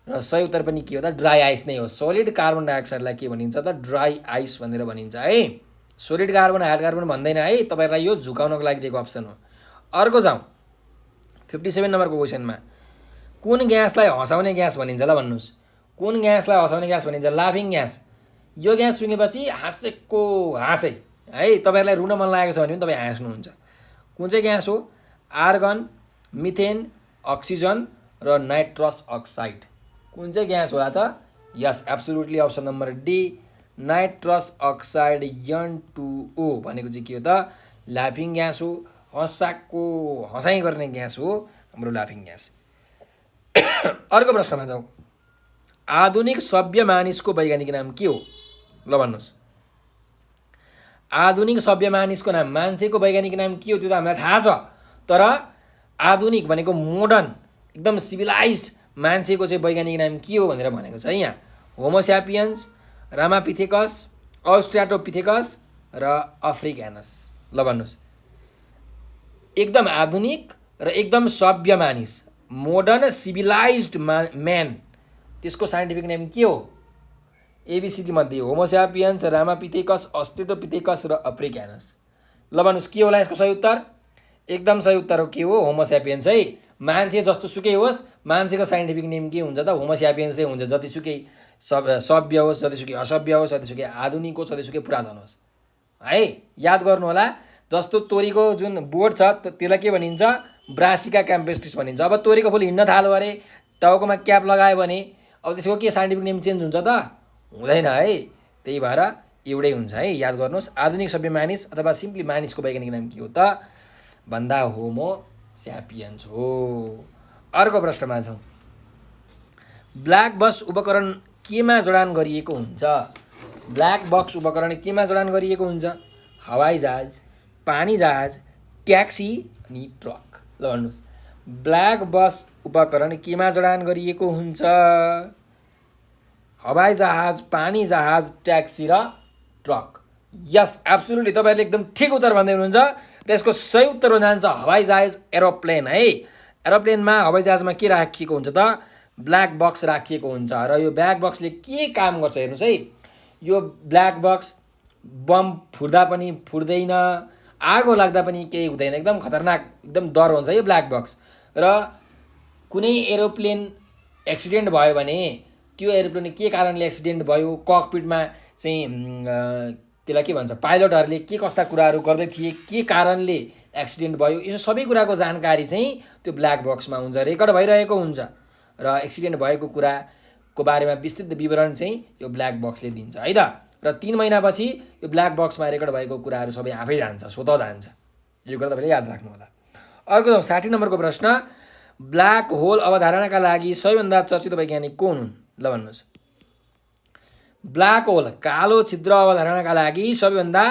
Speaker 1: र सही उत्तर पनि के हो त? ड्राई आइस नै हो। सोलिड कार्बन डाइअक्साइडलाई के भनिन्छ त? ड्राई आइस भनेर भनिन्छ है। सोलिड कार्बन, हार्ड कार्बन भन्दैन है, तपाईँहरूलाई यो झुकाउनको लागि दिएको अप्सन हो। अर्को जाउँ 57 नम्बरको क्वेसनमा। कुन ग्यासलाई हँसाउने ग्यास भनिन्छ? ल भन्नुहोस्। कुन ग्यासलाई हँसाउने ग्यास भनिन्छ? लाफिङ ग्यास। यो ग्यास सुनेपछि हाँसेको हाँसै है। तपाईँहरूलाई रुन मन लागेको छ भने पनि तपाईँ हाँस्नुहुन्छ। कुन चाहिँ ग्यास हो? आर्गन, मिथेन, अक्सिजन र नाइट्रस अक्साइड। कुन चाहिँ ग्यास होला त? Yes absolutely option number D, nitrous oxide N2O भनेको चाहिँ के हो त? लाफिङ ग्यास हो, हँसाको हँसाइ गर्ने ग्यास हो हाम्रो लाफिङ ग्यास। अर्को प्रश्नमा जाउँ। आधुनिक सभ्य मानिसको वैज्ञानिक नाम के हो? ल भन्नुहोस्। आधुनिक सभ्य मानिसको नाम, मान्छेको वैज्ञानिक नाम के हो? त्यो त हामीलाई थाहा छ, तर आधुनिक भनेको मोडर्न, एकदम सिभिलाइज्ड मान्छेको चाहिँ वैज्ञानिक नाम के हो भनेर भनेको छ यहाँ। होमोस्यापियन्स, रामापिथेकस, अस्ट्रालोपिथेकस र अफ्रिकानस। ल भन्नुहोस्। एकदम आधुनिक र एकदम सभ्य मानिस, मोडर्न सिभिलाइज्ड म्यान, त्यसको साइन्टिफिक नेम के हो? एबिसिडी मध्ये होमोस्यापियन्स, रामापिथेकस, अस्ट्रालोपिथेकस र अफ्रिकानस। ल भन्नुहोस् के होला यसको सही उत्तर? एकदम सही उत्तर हो के हो? होमोस्यापियन्स है। मान्छे जस्तो सुकै होस्, मान्छेको साइन्टिफिक नेम के हुन्छ त? होमोस्यापियन्सै हुन्छ। जतिसुकै सभ्य होस्, जतिसुकै असभ्य होस्, जतिसुकै आधुनिक होस्, जतिसुकै पुरातन होस् है। याद गर्नु होला। जस्तो तोरीको जुन बोट छ त्यसलाई के भनिन्छ? ब्रासिका क्याम्पेस्टिस भनिन्छ। अब तोरीको फुल हिँड्न थाल्यो अरे, टाउकोमा क्याप लगायो भने अब त्यसको के साइन्टिफिक नेम चेन्ज हुन्छ त? हुँदैन है। त्यही भएर एउटै हुन्छ है। याद गर्नुहोस्, आधुनिक सभ्य मानिस अथवा सिम्पली मानिसको वैज्ञानिक नाम के हो त भन्दा होमोस्यापियन्स हो। अर्को प्रश्नमा छौँ। ब्ल्याक बक्स उपकरण केमा जडान गरिएको हुन्छ? ब्ल्याक बक्स उपकरण केमा जडान गरिएको हुन्छ? हवाई जहाज, पानी जहाज, ट्याक्सी अनि ट्रक। ल भन्नुहोस्। ब्ल्याक बस उपकरण केमा जडान गरिएको हुन्छ? हवाई जहाज, पानी जहाज, ट्याक्सी र ट्रक। यस, एब्सोल्युटली तपाईँहरूले एकदम ठिक उत्तर भन्दै हुनुहुन्छ र यसको सही उत्तर हुन जान्छ हवाई जहाज, एरोप्लेन है। एरोप्लेनमा हवाई जहाजमा के राखिएको हुन्छ त? ब्ल्याक बक्स राखिएको हुन्छ र यो ब्ल्याक बक्सले के काम गर्छ हेर्नुहोस् है। यो ब्ल्याक बक्स बम फुट्दा पनि फुट्दैन, आगो लाग्दा पनि केही हुँदैन, एकदम खतरनाक, एकदम डर हुन्छ यो ब्ल्याक बक्स। र कुनै एरोप्लेन एक्सिडेन्ट भयो भने त्यो एरोप्लेन के कारणले एक्सिडेन्ट भयो, ककपिटमा चाहिँ त्यसलाई के भन्छ, पाइलटहरूले के कस्ता कुराहरू गर्दै थिए, के कारणले एक्सिडेन्ट भयो, यो सबै कुराको जानकारी चाहिँ त्यो ब्ल्याक बक्समा हुन्छ, रेकर्ड भइरहेको हुन्छ र एक्सिडेन्ट भएको कुराको बारेमा विस्तृत विवरण चाहिँ यो ब्ल्याक बक्सले दिन्छ है त। र 3 महिनापछि यो ब्ल्याक बक्समा रेकर्ड भएको कुराहरू सबै आफै जान्छ, स्वतः जान्छ। यो कुरा तपाईँले याद राख्नु होला। अर्को 60 नम्बरको प्रश्न, ब्ल्याक होल अवधारणाका लागि सबैभन्दा चर्चित वैज्ञानिक को हुन्? ल भन्नुहोस्। ब्ल्याक होल, कालो छिद्र अवधारणाका लागि सबैभन्दा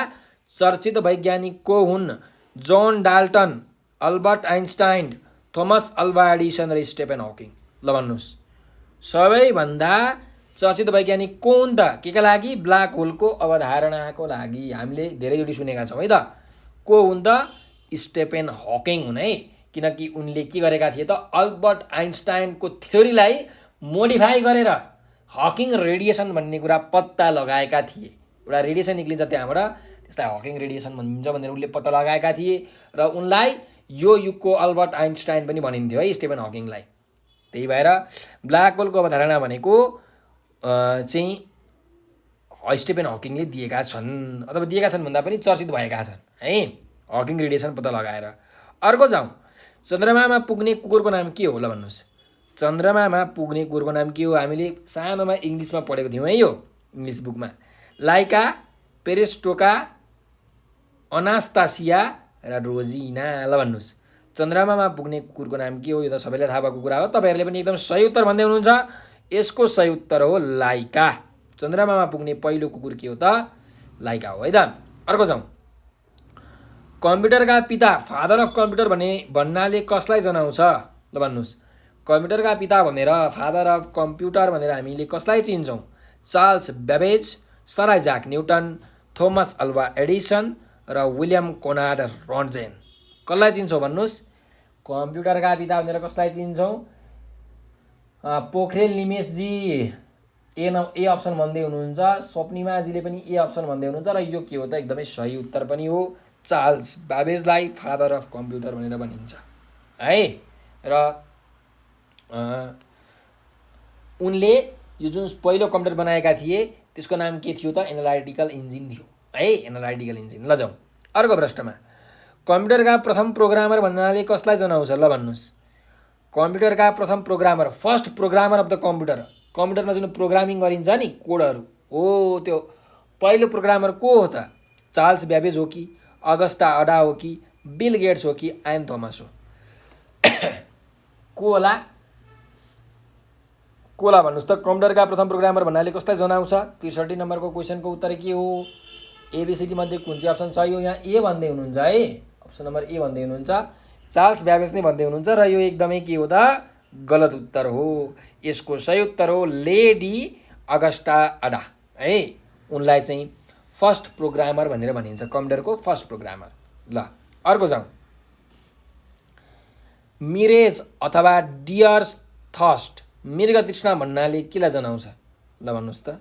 Speaker 1: चर्चित वैज्ञानिक को हुन्? John Dalton, Albert Einstein, Thomas Alva Edison र स्टेफन हकिङ। ल भन्नुहोस्, सबैभन्दा चर्चित वैज्ञानिक को हुन् त? के का लागि? ब्ल्याक होलको अवधारणाको लागि। हामीले धेरैचोटि सुनेका छौँ है त। को हुन् त? स्टेफन हकिङ हुन् है, किनकि उनले के गरेका थिए त? अल्बर्ट आइन्स्टाइनको थ्योरीलाई मोडिफाई गरेर हकिङ रेडिएसन भन्ने कुरा पत्ता लगाएका थिए। एउटा रेडिएसन निक्लिन्छ त्यहाँबाट, त्यसलाई हकिङ रेडिएसन भनिन्छ भनेर उनले पत्ता लगाएका थिए र उनलाई यो युगको अल्बर्ट आइन्स्टाइन पनि भनिन्थ्यो है, स्टेफन हकिङलाई। त्यही भएर ब्ल्याक होलको अवधारणा भनेको चाहिँ स्टेफन हकिङले दिएका छन्, अथवा दिएका छन् भन्दा पनि चर्चित भएका छन् है, हकिङ रेडिएसन पत्ता लगाएर। अर्को जाउँ, चन्द्रमामा पुग्ने कुकुरको नाम के हो? ल भन्नुहोस्। चन्द्रमामा पुग्ने कुकुरको नाम के हो? हामीले सानोमा इङ्ग्लिसमा पढेको थियौँ है, यो इङ्ग्लिस बुकमा। लाइका, पेरिस्टोका, अनास्तासिया र रोजिना। ल भन्नुहोस्, चन्द्रमामा पुग्ने कुकुरको नाम के हो? यो त सबैलाई थाहा भएको कुरा हो। तपाईँहरूले पनि एकदम सही उत्तर भन्दै हुनुहुन्छ। यसको सही उत्तर हो लाइका। चन्द्रमामा पुग्ने पहिलो कुकुर के हो त? लाइका हो है त। अर्को जाउँ, कम्प्युटरका पिता, फादर अफ कम्प्युटर भन्नाले कसलाई जनाउँछ? ल भन्नुहोस्। कम्प्युटरका पिता भनेर, फादर अफ कम्प्युटर भनेर हामीले कसलाई चिन्छौँ? Charles Babbage, sir Isaac Newton, Thomas Alva Edison र विलियम कोनार्ड रन्जेन। कसलाई चिन्छौँ भन्नुहोस्? कम्प्युटरका पिता भनेर कसलाई चिन्छौँ? पोखरेल निमेशजी ए अप्सन भन्दै हुनुहुन्छ, स्वप्निमाजीले पनि ए अप्सन भन्दै हुनुहुन्छ र यो के हो त? एकदमै सही उत्तर पनि हो, चार्ल्स बेबेजलाई फादर अफ कम्प्युटर भनेर भनिन्छ है। र उनले यो जुन पहिलो कम्प्युटर बनाएका थिए त्यसको नाम के थियो त? एनालाइटिकल इन्जिन थियो है, एनालाइटिकल इन्जिन। ल जाउँ अर्को प्रश्नमा, कम्प्युटरका प्रथम प्रोग्रामर भन्नाले कसलाई जनाउँछ? ल भन्नुहोस्। कम्प्युटरका प्रथम programmer, first programmer of the computer, कम्प्युटरमा जुन प्रोग्रामिङ गरिन्छ नि कोडहरू हो, त्यो पहिलो प्रोग्रामर को हो त? चार्ल्स बेबेज हो कि, अगस्टा अडा हो कि, बिल गेट्स हो कि, आइएम थोमस हो? को होला? कोला भन्नुहोस् त। कम्प्युटरका प्रथम प्रोग्रामर भन्नाले कसलाई जनाउँछ? 63 नम्बरको क्वेसनको उत्तर के हो? एबिसिडी मध्ये कुन चाहिँ अप्सन सही हो? यहाँ ए भन्दै हुनुहुन्छ है, अप्सन नम्बर ए भन्दै हुनुहुन्छ, चार्ल्स बेबेज नै भन्दै हुनुहुन्छ र यो एकदमै के हो त? गलत उत्तर हो। यसको सही उत्तर हो लेडी अगस्टा अडा है, उनलाई चाहिँ फर्स्ट प्रोग्रामर भनेर भनिन्छ, कम्प्युटरको फर्स्ट प्रोग्रामर। ल अर्को जाउँ, मिरेज अथवा डियर्स थर्स्ट, मृग तृष्णा भन्नाले केलाई जनाउँछ? ल भन्नुहोस् त।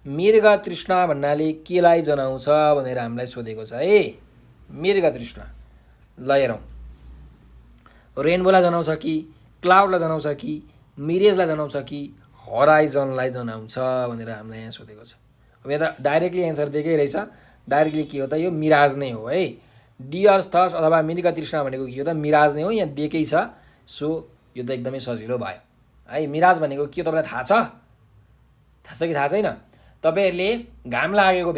Speaker 1: मृग तृष्णा भन्नाले केलाई जनाउँछ भनेर हामीलाई सोधेको छ है, मृग तृष्णा। ल हेरौँ, रेनबोलाई जनाउँछ कि, क्लाउडलाई जनाउँछ कि, मिरेजलाई जनाउँछ कि, हराइजनलाई जनाउँछ भनेर हामीलाई यहाँ सोधेको छ। अब यहाँ त डाइरेक्टली एन्सर दिएकै रहेछ, डाइरेक्टली के हो त? यो मिराज नै हो है। डियर्स थर्स्ट अथवा मृग तृष्णा भनेको के हो त? मिराज नै हो, यहाँ दिएकै छ। सो यो त एकदमै सजिलो भयो है। मिराज भनेको के हो तपाईँलाई थाहा छ? थाहा छ कि थाहा छैन? तपाईँहरूले घाम लागेको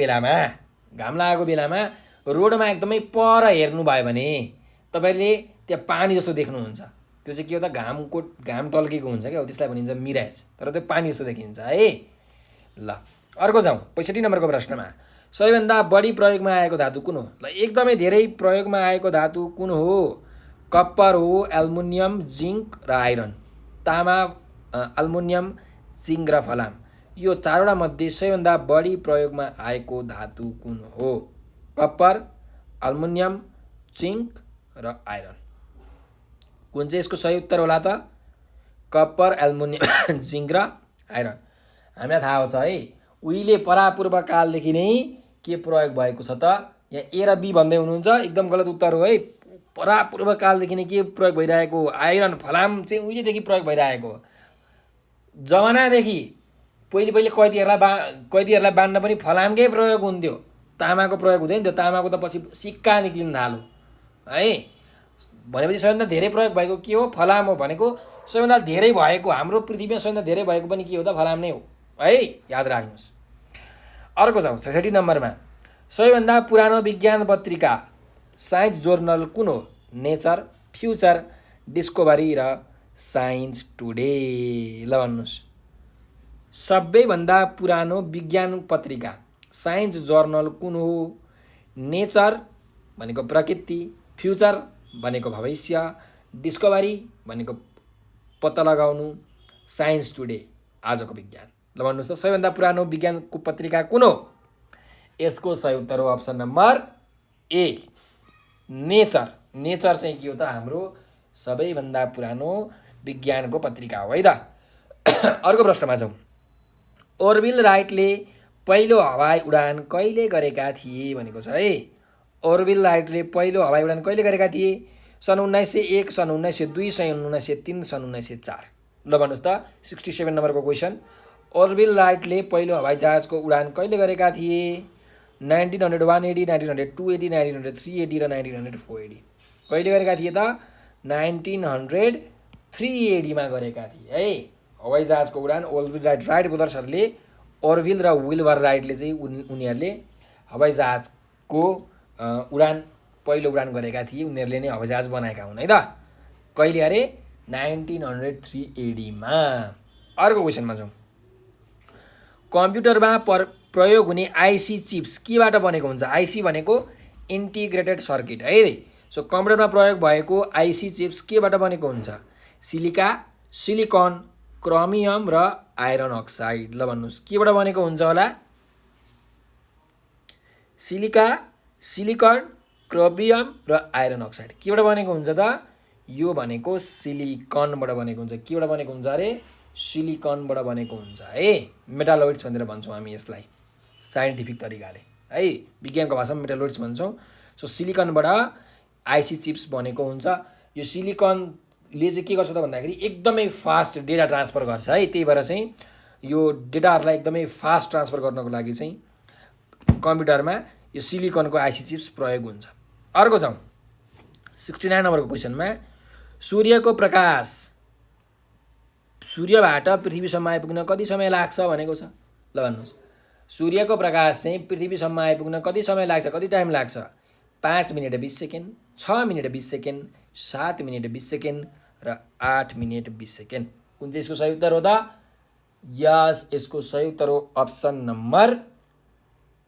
Speaker 1: बेलामा रोडमा एकदमै पर हेर्नुभयो भने तपाईँहरूले त्यहाँ पानी जस्तो देख्नुहुन्छ, त्यो चाहिँ के हो त? घाम टल्केको हुन्छ क्या, त्यसलाई भनिन्छ मिराज, तर त्यो पानी जस्तो देखिन्छ है। ल अर्को जाउँ, 65 नम्बरको प्रश्नमा, सबैभन्दा बढी प्रयोगमा आएको धातु कुन हो? ल एकदमै धेरै प्रयोगमा आएको धातु कुन हो? कप्पर हो, एल्युमिनियम, जिङ्क र आइरन। तामा, एल्युमिनियम, जिङ्क र फलाम। यो चारवटा मध्ये सबैभन्दा बढी प्रयोगमा आएको धातु कुन हो? कप्पर, एल्युमिनियम, जिङ्क र आइरन। कुन चाहिँ यसको सही उत्तर होला त? कप्पर, एल्युमिनियम, जिङ्क र आइरन। हामीलाई थाहा छ है, उहिले परापूर्व कालदेखि नै के प्रयोग भएको छ त? यहाँ ए र बी भन्दै हुनुहुन्छ, एकदम गलत उत्तर हो है। परापूर्व कालदेखि नै के प्रयोग भइरहेको? आइरन, फलाम चाहिँ उहिलेदेखि प्रयोग भइरहेको। जमानादेखि पहिले कैदीहरूलाई बाँड्न पनि फलामकै प्रयोग हुन्थ्यो, तामाको प्रयोग हुँदैन थियो। तामाको त पछि सिक्का निक्लिन थाल्यो है। भनेपछि सबैभन्दा धेरै प्रयोग भएको के हो? फलाम हो। भनेको सबैभन्दा धेरै भएको, हाम्रो पृथ्वीमा सबैभन्दा धेरै भएको पनि के हो त? फलाम नै हो है, याद राख्नुहोस्। अर्को जाउँ 66 नम्बरमा। सबैभन्दा पुरानो विज्ञान पत्रिका साइन्स जर्नल कुन हो? नेचर, फ्युचर, डिस्कभरी र साइन्स टुडे। ल भन्नुहोस्, सबैभन्दा पुरानो विज्ञान पत्रिका साइन्स जर्नल कुन हो? नेचर भनेको प्रकृति, फ्युचर भनेको भविष्य, डिस्कभरी भनेको पत्ता लगाउनु, साइन्स टुडे आजको विज्ञान। ल भन्नुहोस् त, सबैभन्दा पुरानो विज्ञानको पत्रिका कुन हो? यसको सही उत्तर हो अप्सन नम्बर ए, नेचर। नेचर चाहिँ के हो त? हाम्रो सबैभन्दा पुरानो विज्ञानको पत्रिका हो है त। अर्को प्रश्नमा जाउँ। ओर्भिल राइटले पहिलो हवाई उडान कहिले गरेका थिए भनेको छ है। ओर्भिल राइटले पहिलो हवाई उडान कहिले गरेका थिए? सन् 1901, सन् 1902, सन् 1903, सन् 1904। ल भन्नुहोस् त, 67 नम्बरको क्वेसन। ओर्भिल राइटले पहिलो हवाई जहाजको उडान कहिले गरेका थिए? 1900, 180, 1900, 280, 1900, 380 र 1900, 480। कहिले गरेका थिए त? 1900, 380मा गरेका थिए है हवाई जहाजको उडान। ओर्भिल राइट, राइट ब्रदर्सहरूले, ओर्भिल र विल्बर राइटले चाहिँ उनीहरूले हवाई जहाजको उडान पहिलो उडान गरेका थिए। उनीहरूले नै हवाई जहाज बनाएका हुन् है त। कहिले अरे? 1900, 380मा। अर्को क्वेसनमा जाउँ। कम्प्युटरमा प्रयोग हुने आइसी चिप्स केबाट बनेको हुन्छ? आइसी भनेको इन्टिग्रेटेड सर्किट है। सो कम्प्युटरमा प्रयोग भएको आइसी चिप्स केबाट बनेको हुन्छ? सिलिका, सिलिकन, क्रोमियम र आइरन अक्साइड। ल भन्नुहोस्, केबाट बनेको हुन्छ होला? सिलिका, सिलिकन, क्रोमियम र आइरन अक्साइड। केबाट बनेको हुन्छ त? यो भनेको सिलिकनबाट बनेको हुन्छ। केबाट बनेको हुन्छ अरे? सिलिकनबाट बनेको हुन्छ है। मेटालोइड्स भनेर भन्छौँ हामी यसलाई साइन्टिफिक तरिकाले है। विज्ञानको भाषामा मेटालोइड्स भन्छौँ। सो सिलिकनबाट आइसी चिप्स बनेको हुन्छ। यो सिलिकनले चाहिँ के गर्छ त भन्दाखेरि एकदमै फास्ट डेटा ट्रान्सफर गर्छ है। त्यही भएर चाहिँ यो डेटाहरूलाई एकदमै फास्ट ट्रान्सफर गर्नको लागि चाहिँ कम्प्युटरमा यो सिलिकनको आइसी चिप्स प्रयोग हुन्छ। अर्को जाउँ 69 नम्बरको क्वेसनमा। सूर्यको प्रकाश सूर्यबाट पृथ्वीसम्म आइपुग्न कति समय लाग्छ भनेको छ? ल भन्नुहोस्, सूर्यको प्रकाश चाहिँ पृथ्वीसम्म आइपुग्न कति समय लाग्छ? कति टाइम लाग्छ? 5 minute 20 second, 6 minute 20 second, 7 minute 20 second र 8 मिनेट 20 सेकेन्ड। कुन चाहिँ यसको सही उत्तर हो त? यस, यसको सही उत्तर हो option number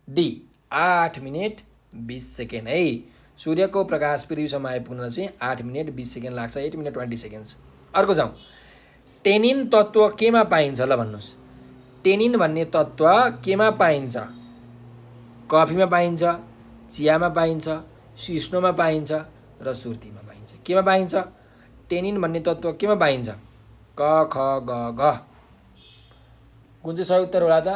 Speaker 1: D, 8 minute 20 second है। सूर्यको प्रकाश पृथ्वीसम्म आइपुग्न चाहिँ 8 मिनेट 20 सेकेन्ड लाग्छ, 8 मिनेट 20 सेकेन्ड्स। अर्को जाउँ। टेनिन तत्त्व केमा पाइन्छ? ल भन्नुहोस्, टेनिन भन्ने तत्त्व केमा पाइन्छ? कफीमा पाइन्छ, चियामा पाइन्छ, सिस्नोमा पाइन्छ र सुर्तीमा पाइन्छ। केमा पाइन्छ? टेनिन भन्ने तत्त्व केमा पाइन्छ? क, ख, ग, घ। कुन चाहिँ सही उत्तर होला त?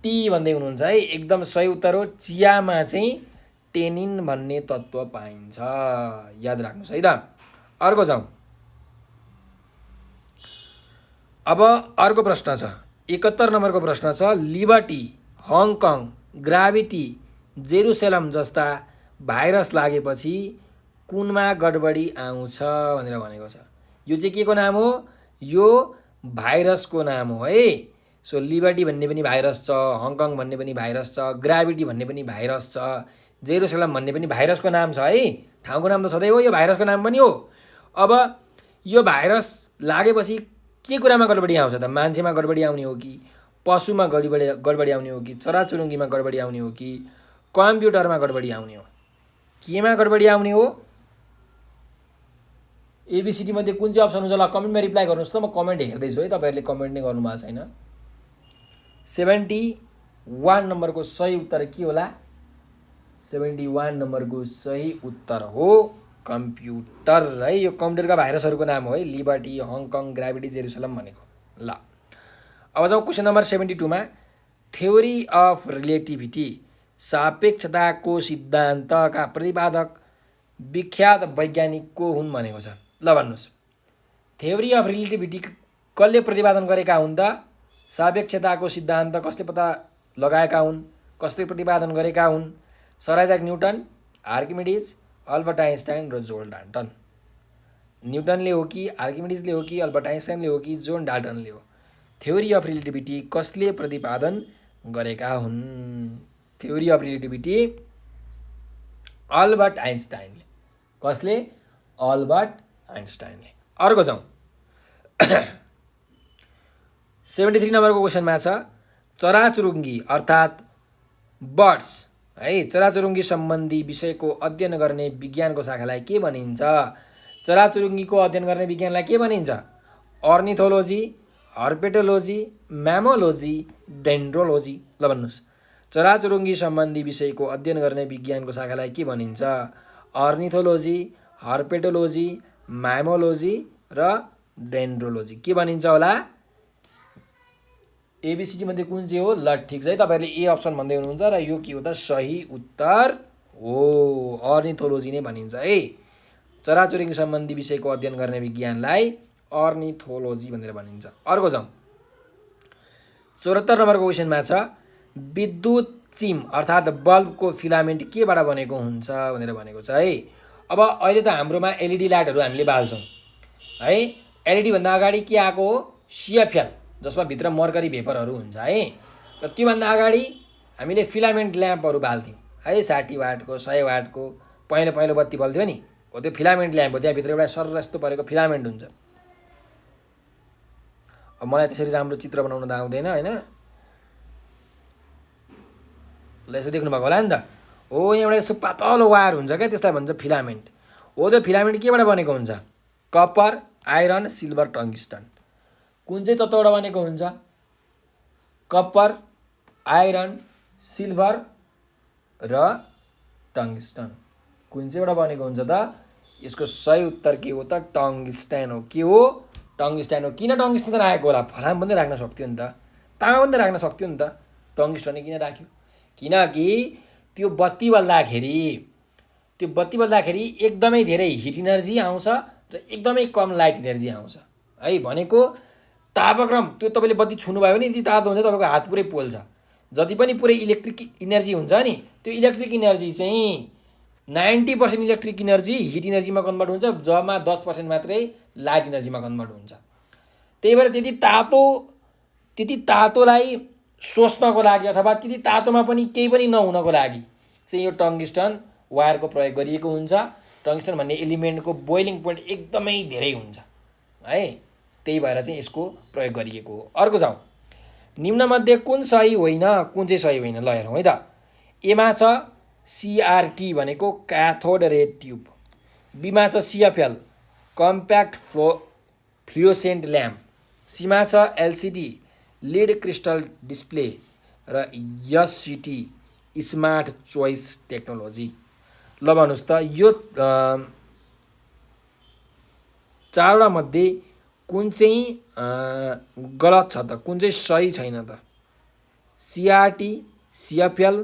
Speaker 1: टी भन्दै हुनुहुन्छ है। एकदम सही उत्तर हो। चियामा चाहिँ टेनिन भन्ने तत्त्व पाइन्छ, याद राख्नुहोस् है त। अर्को जाउँ। अब अर्को प्रश्न छ 71 नम्बरको प्रश्न छ। लिबर्टी, हङकङ, ग्राभिटी, जेरुसलम जस्ता भाइरस लागेपछि कुनमा गडबडी आउँछ भनेर भनेको छ। यो चाहिँ के को नाम हो? यो भाइरसको नाम हो है। सो लिबर्टी भन्ने पनि भाइरस छ, हङकङ भन्ने पनि भाइरस छ, ग्राभिटी भन्ने पनि भाइरस छ, जेरुसलम भन्ने पनि भाइरसको नाम छ है। ठाउँको नाम त छँदै हो, यो भाइरसको नाम पनि हो। अब यो भाइरस लागेपछि के कुरामा गडबडी आउँछ त? मान्छेमा गडबडी आउने हो कि, पशुमा गडबडी आउने हो कि, चराचुरुङ्गीमा गडबडी आउने हो कि, कम्प्युटरमा गडबडी आउने हो? केमा गडबडी आउने हो? एबिसिडी मध्ये कुन चाहिँ अप्सन हुन्छ ल कमेन्टमा रिप्लाई गर्नुहोस् त म कमेन्ट हेर्दैछु है तपाईँहरूले कमेन्ट नै गर्नुभएको छैन 71 नम्बरको सही उत्तर के होला 71 नम्बरको सही उत्तर हो कम्प्युटर है यो कम्प्युटरका भाइरसहरूको नाम हो है लिबर्टी हङकङ ग्राभिटी जेरुसलम भनेको ल अब जाउँ क्वेसन नम्बर 72 मा थ्योरी अफ रिलेटिभिटी सापेक्षताको सिद्धान्तका प्रतिपादक विख्यात वैज्ञानिक को हुन् भनेको छ ल भन्नुहोस् थ्योरी अफ रिलेटिभिटी कसले प्रतिपादन गरेका हुन् त सापेक्षताको सिद्धान्त कसले पत्ता लगाएका हुन् कसले प्रतिपादन गरेका हुन् sir Isaac Newton Archimedes Albert Einstein र जोन डाल्टन न्युटनले हो कि आर्किमिडिजले हो कि अल्बर्ट आइन्स्टाइनले हो कि जोन डाल्टनले हो थ्योरी अफ रिलेटिभिटी कसले प्रतिपादन गरेका हुन् थ्योरी अफ रिलेटिभिटी अल्बर्ट आइन्स्टाइनले कसले अल्बर्ट आइन्स्टाइनले अर्को जाउँ 73 नम्बरको क्वेसनमा छ चराचुरुङ्गी अर्थात् बर्ड्स है चराचुरुङ्गी सम्बन्धी विषयको अध्ययन गर्ने विज्ञानको शाखालाई के भनिन्छ चराचुरुङ्गीको अध्ययन गर्ने विज्ञानलाई के भनिन्छ अर्निथोलोजी हर्पेटोलोजी म्यामोलोजी डेन्ड्रोलोजी ल भन्नुहोस् चराचुरुङ्गी सम्बन्धी विषयको अध्ययन गर्ने विज्ञानको शाखालाई के भनिन्छ अर्निथोलोजी हर्पेटोलोजी म्यामोलोजी र डेन्ड्रोलोजी के भनिन्छ होला एबिसिडी मध्ये कुन चाहिँ हो ल ठिक छ है तपाईँहरूले ए अप्सन भन्दै हुनुहुन्छ र यो के हो त सही उत्तर हो अर्निथोलोजी नै भनिन्छ है चराचुरुङ्गी सम्बन्धी विषयको अध्ययन गर्ने विज्ञानलाई अर्निथोलोजी भनेर भनिन्छ अर्को जाउँ 74 नम्बरको क्वेसनमा छ विद्युत चिम अर्थात् बल्बको फिलामेन्ट केबाट बनेको हुन्छ भनेर भनेको छ है अब अहिले त हाम्रोमा एलइडी लाइटहरू हामीले बाल्छौँ है एलइडी भन्दा अगाडि के आएको हो सिएफएल जसमा भित्र मर्करी भेपरहरू हुन्छ है र त्योभन्दा अगाडि हामीले फिलामेन्ट ल्याम्पहरू बाल्थ्यौँ है 60 वाटको 100 वाटको पहिलो बत्ती बल्थ्यो नि हो त्यो फिलामेन्ट ल्याम्प हो त्यहाँभित्र एउटा सर जस्तो परेको फिलामेन्ट हुन्छ अब मलाई त्यसरी राम्रो चित्र बनाउन त आउँदैन होइन ल यसो देख्नुभएको होला नि त हो यहाँ एउटा यसो पातलो वायर हुन्छ क्या त्यसलाई भन्छ फिलामेन्ट हो त्यो फिलामेन्ट केबाट बनेको हुन्छ कपर आइरन सिल्भर टङ्गिस्टन कुन चाहिँ तत्त्वबाट बनेको हुन्छ कपर आइरन सिल्भर र टङ्गिस्टन कुन चाहिँबाट बनेको हुन्छ त यसको सही उत्तर के हो त टङ्गिस्टन हो के हो टङ्गिस्टन हो किन टङ्गिस्टन राखेको होला फलाम पनि राख्न सक्थ्यो नि त तामा पनि राख्न सक्थ्यो नि त टङ्गिस्टन किन राख्यो किनकि त्यो बत्ती बल्दाखेरि एकदमै धेरै हिट इनर्जी आउँछ र एकदमै कम लाइट इनर्जी आउँछ है भनेको तापक्रम त्यो तपाईँले बत्ती छुनुभयो भने यति तातो हुन्छ तपाईँको हात पुरै पोल्छ जति पनि पुरै इलेक्ट्रिक इनर्जी हुन्छ नि त्यो इलेक्ट्रिक इनर्जी चाहिँ 90% इलेक्ट्रिक इनर्जी हिट इनर्जीमा कन्भर्ट हुन्छ जम्मा 10% मात्रै लाइट इनर्जीमा कन्भर्ट हुन्छ त्यही भएर त्यति तातोलाई सोच्नको लागि अथवा त्यति तातोमा पनि केही पनि नहुनको लागि चाहिँ यो टङ्गिस्टन वायरको प्रयोग गरिएको हुन्छ टङ्गिस्टन भन्ने एलिमेन्टको बोइलिङ पोइन्ट एकदमै धेरै हुन्छ है त्यही भएर चाहिँ यसको प्रयोग गरिएको हो अर्को जाउँ निम्नमध्ये कुन सही होइन कुन चाहिँ सही होइन ल हेरौँ है त एमा छ सीआरटी भनेको क्याथोड रे ट्युब बीमा छ सिएफएल कम्प्याक्ट फ्लुओसेन्ट ल्याम्प सीमा छ एलसिडी लिड क्रिस्टल डिस्प्ले र एससिटी स्मार्ट चोइस टेक्नोलोजी ल भन्नुहोस् त यो चारवटा मध्ये कुन चाहिँ गलत छ त कुन चाहिँ सही छैन त सिआरटी सिएफएल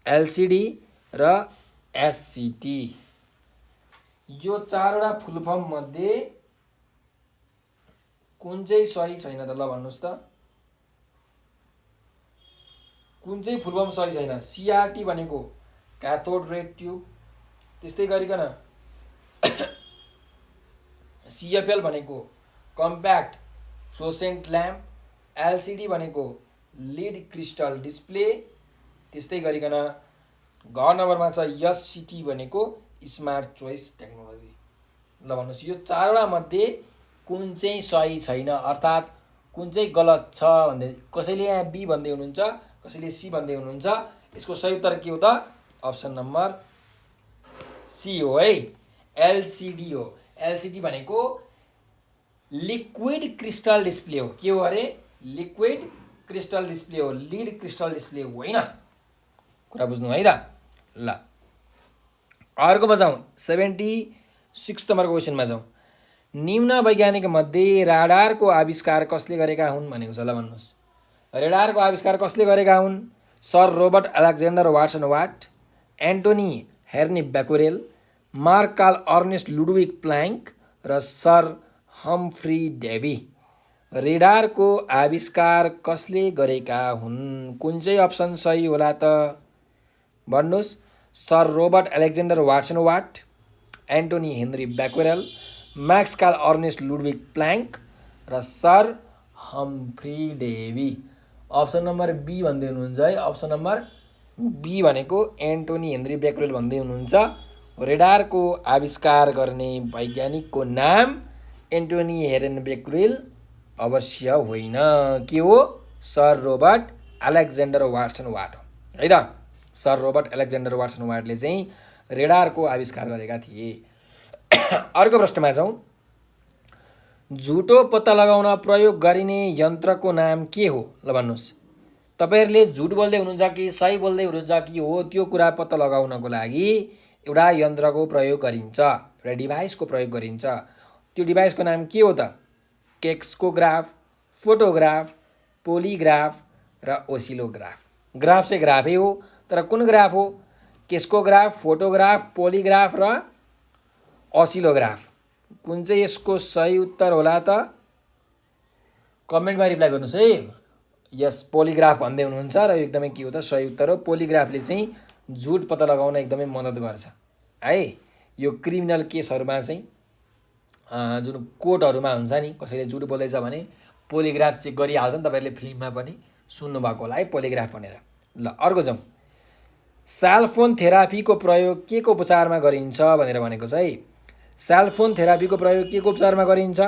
Speaker 1: एलसिडी र एससिटी यो चारवटा फुल फर्म मध्ये कुन चाहिँ सही छैन त ल भन्नुहोस् त कुन चाहिँ फुल फर्म सही छैन सिआरटी भनेको क्याथोड रे ट्युब त्यस्तै गरिकन सिएफएल भनेको कम्प्याक्ट फ्लोसेन्ट ल्याम्प एलसिडी भनेको लिड क्रिस्टल डिस्प्ले त्यस्तै गरिकन घर नम्बरमा छ एससिटी भनेको स्मार्ट चोइस टेक्नोलोजी ल भन्नुहोस् यो चारवटा मध्ये कुन चाहिँ सही छैन अर्थात् कुन चाहिँ गलत छ भन्दै कसैले यहाँ बी भन्दै हुनुहुन्छ कसैले सी भन्दै हुनुहुन्छ यसको सही उत्तर के हो त अप्सन नम्बर सी हो है एलसिडी हो एलसिडी भनेको लिक्विड क्रिस्टल डिस्प्ले हो। के हो अरे? लिक्विड क्रिस्टल डिस्प्ले हो, लिड क्रिस्टल डिस्प्ले होइन। कुरा बुझ्नु है त? ल अर्कोमा जाउँ, 76 नम्बरको क्वेसनमा जाउँ। निम्न वैज्ञानिक मध्ये राडारको आविष्कार कसले गरेका हुन् भनेको छ। ल भन्नुहोस्, रेडारको आविष्कार कसले गरेका हुन्? Sir Robert Alexander Watson Watt, Antoine हेर्नी Becquerel, mark Karl Ernst Ludwig Planck र सर हम्फ्री डेभी। रेडारको आविष्कार कसले गरेका हुन्? कुन चाहिँ अप्सन सही होला त? भन्नुहोस्। Sir Robert Alexander Watson Watt, Antoine Henri Becquerel, mark Karl Ernst Ludwig Planck र sir Humphry Davy. Option number B भन्दै हुनुहुन्छ है। अप्सन नम्बर बी भनेको एन्टोनी हेनरी ब्याक्वेरेल भन्दै हुनुहुन्छ। रेडारको आविष्कार गर्ने वैज्ञानिकको नाम एन्टोनी हेरेन ब्याक्वेरेल अवश्य होइन। के हो? Sir Robert Alexander Watson Watt हो है त। सर रोबर्ट अलेक्जेन्डर वाटसन वाटले चाहिँ रेडारको आविष्कार गरेका थिए। अर्को प्रश्नमा जाउँ। झुटो पत्ता लगाउन प्रयोग गरिने यन्त्रको नाम के हो? ल भन्नुहोस्। तपाईँहरूले झुट बोल्दै हुनुहुन्छ कि सही बोल्दै हुनुहुन्छ कि हो, त्यो कुरा पत्ता लगाउनको लागि एउटा यन्त्रको प्रयोग गरिन्छ, एउटा डिभाइसको प्रयोग गरिन्छ। त्यो डिभाइसको नाम के हो त? केक्सकोग्राफ, फोटोग्राफ, पोलिग्राफ र ओसिलोग्राफ। ग्राफ चाहिँ ग्राफै हो, तर कुन ग्राफ हो? केस्कोग्राफ, फोटोग्राफ, पोलिग्राफ र ओसिलोग्राफ। कुन चाहिँ यसको सही उत्तर होला त? कमेन्टमा रिप्लाई गर्नुहोस् है। यस, पोलिग्राफ भन्दै हुनुहुन्छ र एकदमै के हो त? सही उत्तर हो। पोलिग्राफले चाहिँ झुट पत्ता लगाउन एकदमै मद्दत गर्छ है। यो क्रिमिनल केसहरूमा चाहिँ जुन कोर्टहरूमा हुन्छ नि, कसैले झुट बोल्दैछ भने पोलिग्राफ चेक गरिहाल्छ नि। तपाईँहरूले फिल्ममा पनि सुन्नुभएको होला है, पोलिग्राफ भनेर। ल अर्को जाउँ। सेलफोन थेरापीको प्रयोग के को उपचारमा गरिन्छ भनेर भनेको छ है। सेलफोन थेरापीको प्रयोग के को उपचारमा गरिन्छ?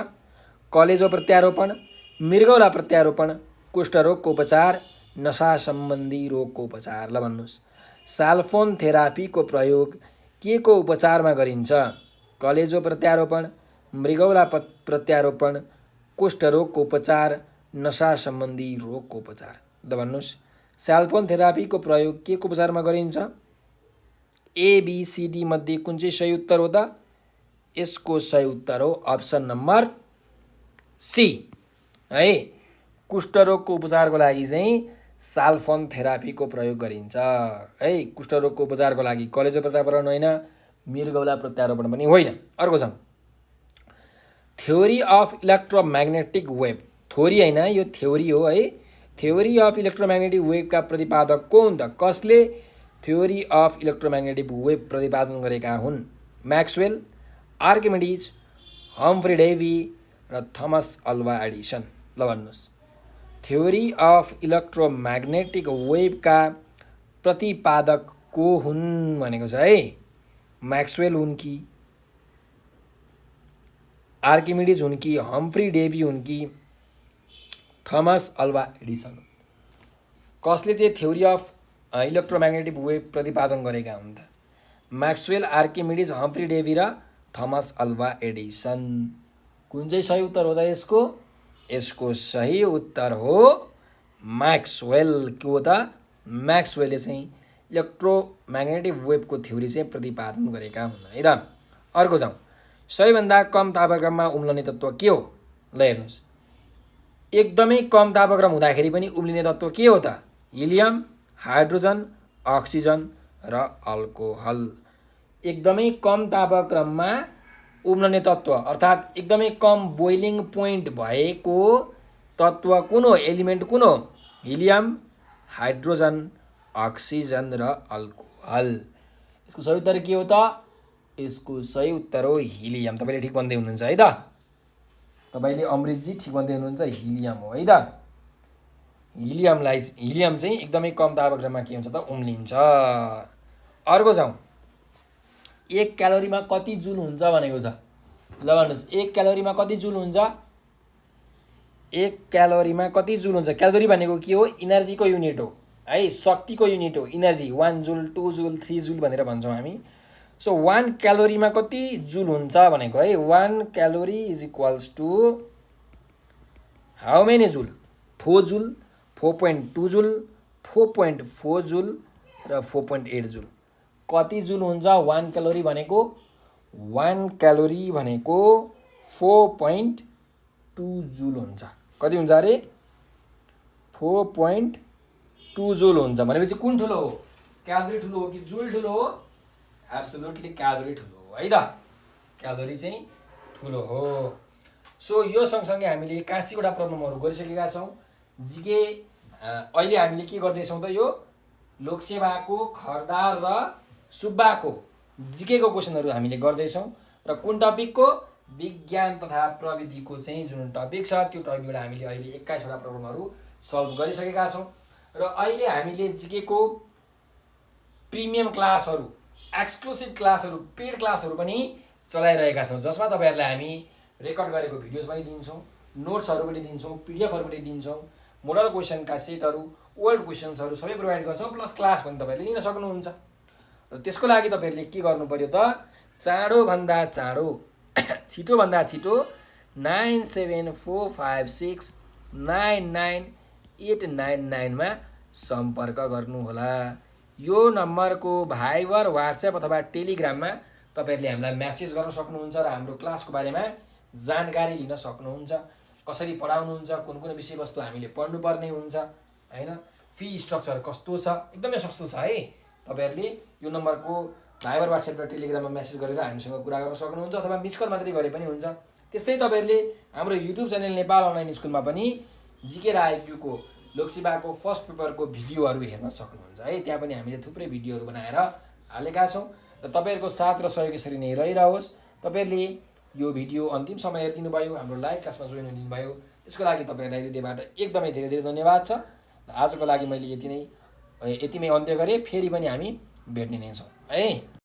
Speaker 1: कलेजो प्रत्यारोपण, मृगौला प्रत्यारोपण, कुष्ठरोगको उपचार, नशा सम्बन्धी रोगको उपचार। ल भन्नुहोस्। सेलफोन थेरापीको प्रयोग के को उपचारमा गरिन्छ? कलेजो प्रत्यारोपण, मृगौला प्रत्यारोपण, कुष्ठरोगको उपचार, नशा सम्बन्धी रोगको उपचार। ल भन्नुहोस्। सेलफोन थेरापीको प्रयोग के को उपचारमा गरिन्छ? एबिसिडी मध्ये कुन चाहिँ सही उत्तर हो त? यसको सही उत्तर हो अप्सन नम्बर सी है। कुष्ठरोगको उपचारको लागि चाहिँ सेलफोन थेरापीको प्रयोग गरिन्छ है। कुष्ठरोगको उपचारको लागि कलेजो प्रत्यारोपण होइन, मृगौला प्रत्यारोपण पनि होइन। अर्को छ, theory of electromagnetic wave. Theory होइन, यो थ्योरी हो है। थ्योरी अफ इलेक्ट्रोम्याग्नेटिक वेभका प्रतिपादक को हुन् त? कसले थ्योरी अफ इलेक्ट्रोम्याग्नेटिक वेभ प्रतिपादन गरेका हुन्? म्याक्सवेल, आर्किमिडीज, हम्फ्री डेभी र थमस अल्वा एडिसन। ल भन्नुहोस्। थ्योरी अफ इलेक्ट्रोम्याग्नेटिक वेभका प्रतिपादक को हुन् भनेको छ है। म्याक्सवेल हुन् कि, आर्किमिडीज हुन् कि, हम्फ्री डेभी हुन् कि, थमस अल्वा एडिसन? कसले चाहिँ थ्योरी अफ इलेक्ट्रोम्याग्नेटिक वेभ प्रतिपादन गरेका हुन् त? म्याक्सवेल, आर्किमिडीज, हम्फ्री डेभी र थमस अल्वा एडिसन। कुन चाहिँ सही उत्तर हो त यसको? यसको सही उत्तर हो म्याक्सवेल। के हो त? म्याक्सवेलले चाहिँ इलेक्ट्रोम्याग्नेटिक वेभको थ्योरी चाहिँ प्रतिपादन गरेका हुन् है त। अर्को जाउँ। सबैभन्दा कम तापक्रममा उम्लने तत्त्व के हो? ल हेर्नुहोस्। एकदमै कम तापक्रम हुँदाखेरि पनि उम्लिने तत्त्व के हो त? हिलियम, हाइड्रोजन, अक्सिजन र अल्कोहल। एकदमै कम तापक्रममा उम्लने तत्त्व अर्थात् एकदमै कम बोइलिङ पोइन्ट भएको तत्त्व कुन हो? एलिमेन्ट कुन हो? हिलियम, हाइड्रोजन, अक्सिजन र अल्कोहल। यसको सही उत्तर के हो त? यसको सही उत्तर हो हिलियम। तपाईँले ठिक भन्दै हुनुहुन्छ है त। तपाईँले अमृतजी ठिक भन्दै हुनुहुन्छ, हिलियम हो है त। हिलियम चाहिँ एकदमै कम तापक्रममा के हुन्छ त? उम्लिन्छ। अर्को जाउँ। 1 क्यालोरीमा कति जुल हुन्छ भनेको छ। ल भन्नुहोस्। 1 क्यालोरीमा कति जुल हुन्छ? 1 क्यालोरीमा कति जुल हुन्छ? क्यालोरी भनेको के हो? इनर्जीको युनिट हो है, शक्तिको युनिट हो। इनर्जी 1 जुल, 2 जुल, 3 जुल भनेर भन्छौँ हामी। सो 1 क्यालोरीमा कति जुल हुन्छ भनेको है 1 calorie is equals to how many joule 4 joule 4.2 joule 4.4 joule र 4.8 जुल कति जुल हुन्छ 1 क्यालोरी भनेको 1 क्यालोरी भनेको 4.2 जुल हुन्छ कति हुन्छ अरे 4.2 जुल हुन्छ भनेपछि कुन ठुलो हो क्यालोरी ठुलो हो कि जुल ठुलो हो एब्सोल्युटली क्यालोरी ठुलो हो है त क्यालोरी चाहिँ ठुलो हो सो यो सँगसँगै हामीले 81 प्रब्लमहरू गरिसकेका छौँ जिके अहिले हामीले के गर्दैछौँ त यो लोकसेवाको खरदार र सुब्बाको जिकेको क्वेसनहरू हामीले गर्दैछौँ र कुन टपिकको विज्ञान तथा प्रविधिको चाहिँ जुन टपिक छ त्यो टपिकबाट हामीले अहिले 21 प्रब्लमहरू सल्भ गरिसकेका छौँ र अहिले हामीले जिकेको प्रिमियम क्लासहरू एक्सक्लुसिभ क्लासहरू पेड क्लासहरू पनि चलाइरहेका छौँ जसमा तपाईँहरूलाई हामी रेकर्ड गरेको भिडियोज पनि दिन्छौँ नोट्सहरू पनि दिन्छौँ पिडिएफहरू पनि दिन्छौँ मोडल क्वेसनका सेटहरू ओल्ड क्वेसन्सहरू सबै प्रोभाइड गर्छौँ प्लस क्लास पनि तपाईँहरूले लिन सक्नुहुन्छ र त्यसको लागि तपाईँहरूले के गर्नु पर्यो त चाँडोभन्दा चाँडो छिटोभन्दा छिटो 9745699899 मा सम्पर्क गर्नुहोला यो नम्बरको भाइबर व्हाट्सएप अथवा टेलिग्राममा तपाईँहरूले हामीलाई म्यासेज गर्न सक्नुहुन्छ र हाम्रो क्लासको बारेमा जानकारी लिन सक्नुहुन्छ कसरी पढाउनुहुन्छ कुन कुन विषयवस्तु हामीले पढ्नुपर्ने हुन्छ हैन फी स्ट्रक्चर कस्तो छ एकदमै सस्तो छ है तपाईँहरूले यो नम्बरको भाइबर व्हाट्सएप र टेलिग्राममा म्यासेज गरेर हामीसँग कुरा गर्न सक्नुहुन्छ अथवा मिस कल मात्रै गरे पनि हुन्छ त्यस्तै तपाईँहरूले हाम्रो युट्युब च्यानल नेपाल अनलाइन स्कुलमा पनि जिके र आइक्यूको लोकसेवाको फर्स्ट पेपरको भिडियोहरू हेर्न सक्नुहुन्छ है त्यहाँ पनि हामीले थुप्रै भिडियोहरू बनाएर हालेका छौँ र तपाईँहरूको साथ र सहयोग यसरी नै रहिरहोस् तपाईँहरूले यो भिडियो अन्तिम समय हेरिदिनु भयो हाम्रो लाइभ क्लासमा जोइन हुनु भयो त्यसको लागि तपाईँहरूलाई हृदयबाट एकदमै धेरै धेरै धन्यवाद छ र आजको लागि मैले यतिमै अन्त्य गरेँ फेरि पनि हामी भेट्ने नै छौँ है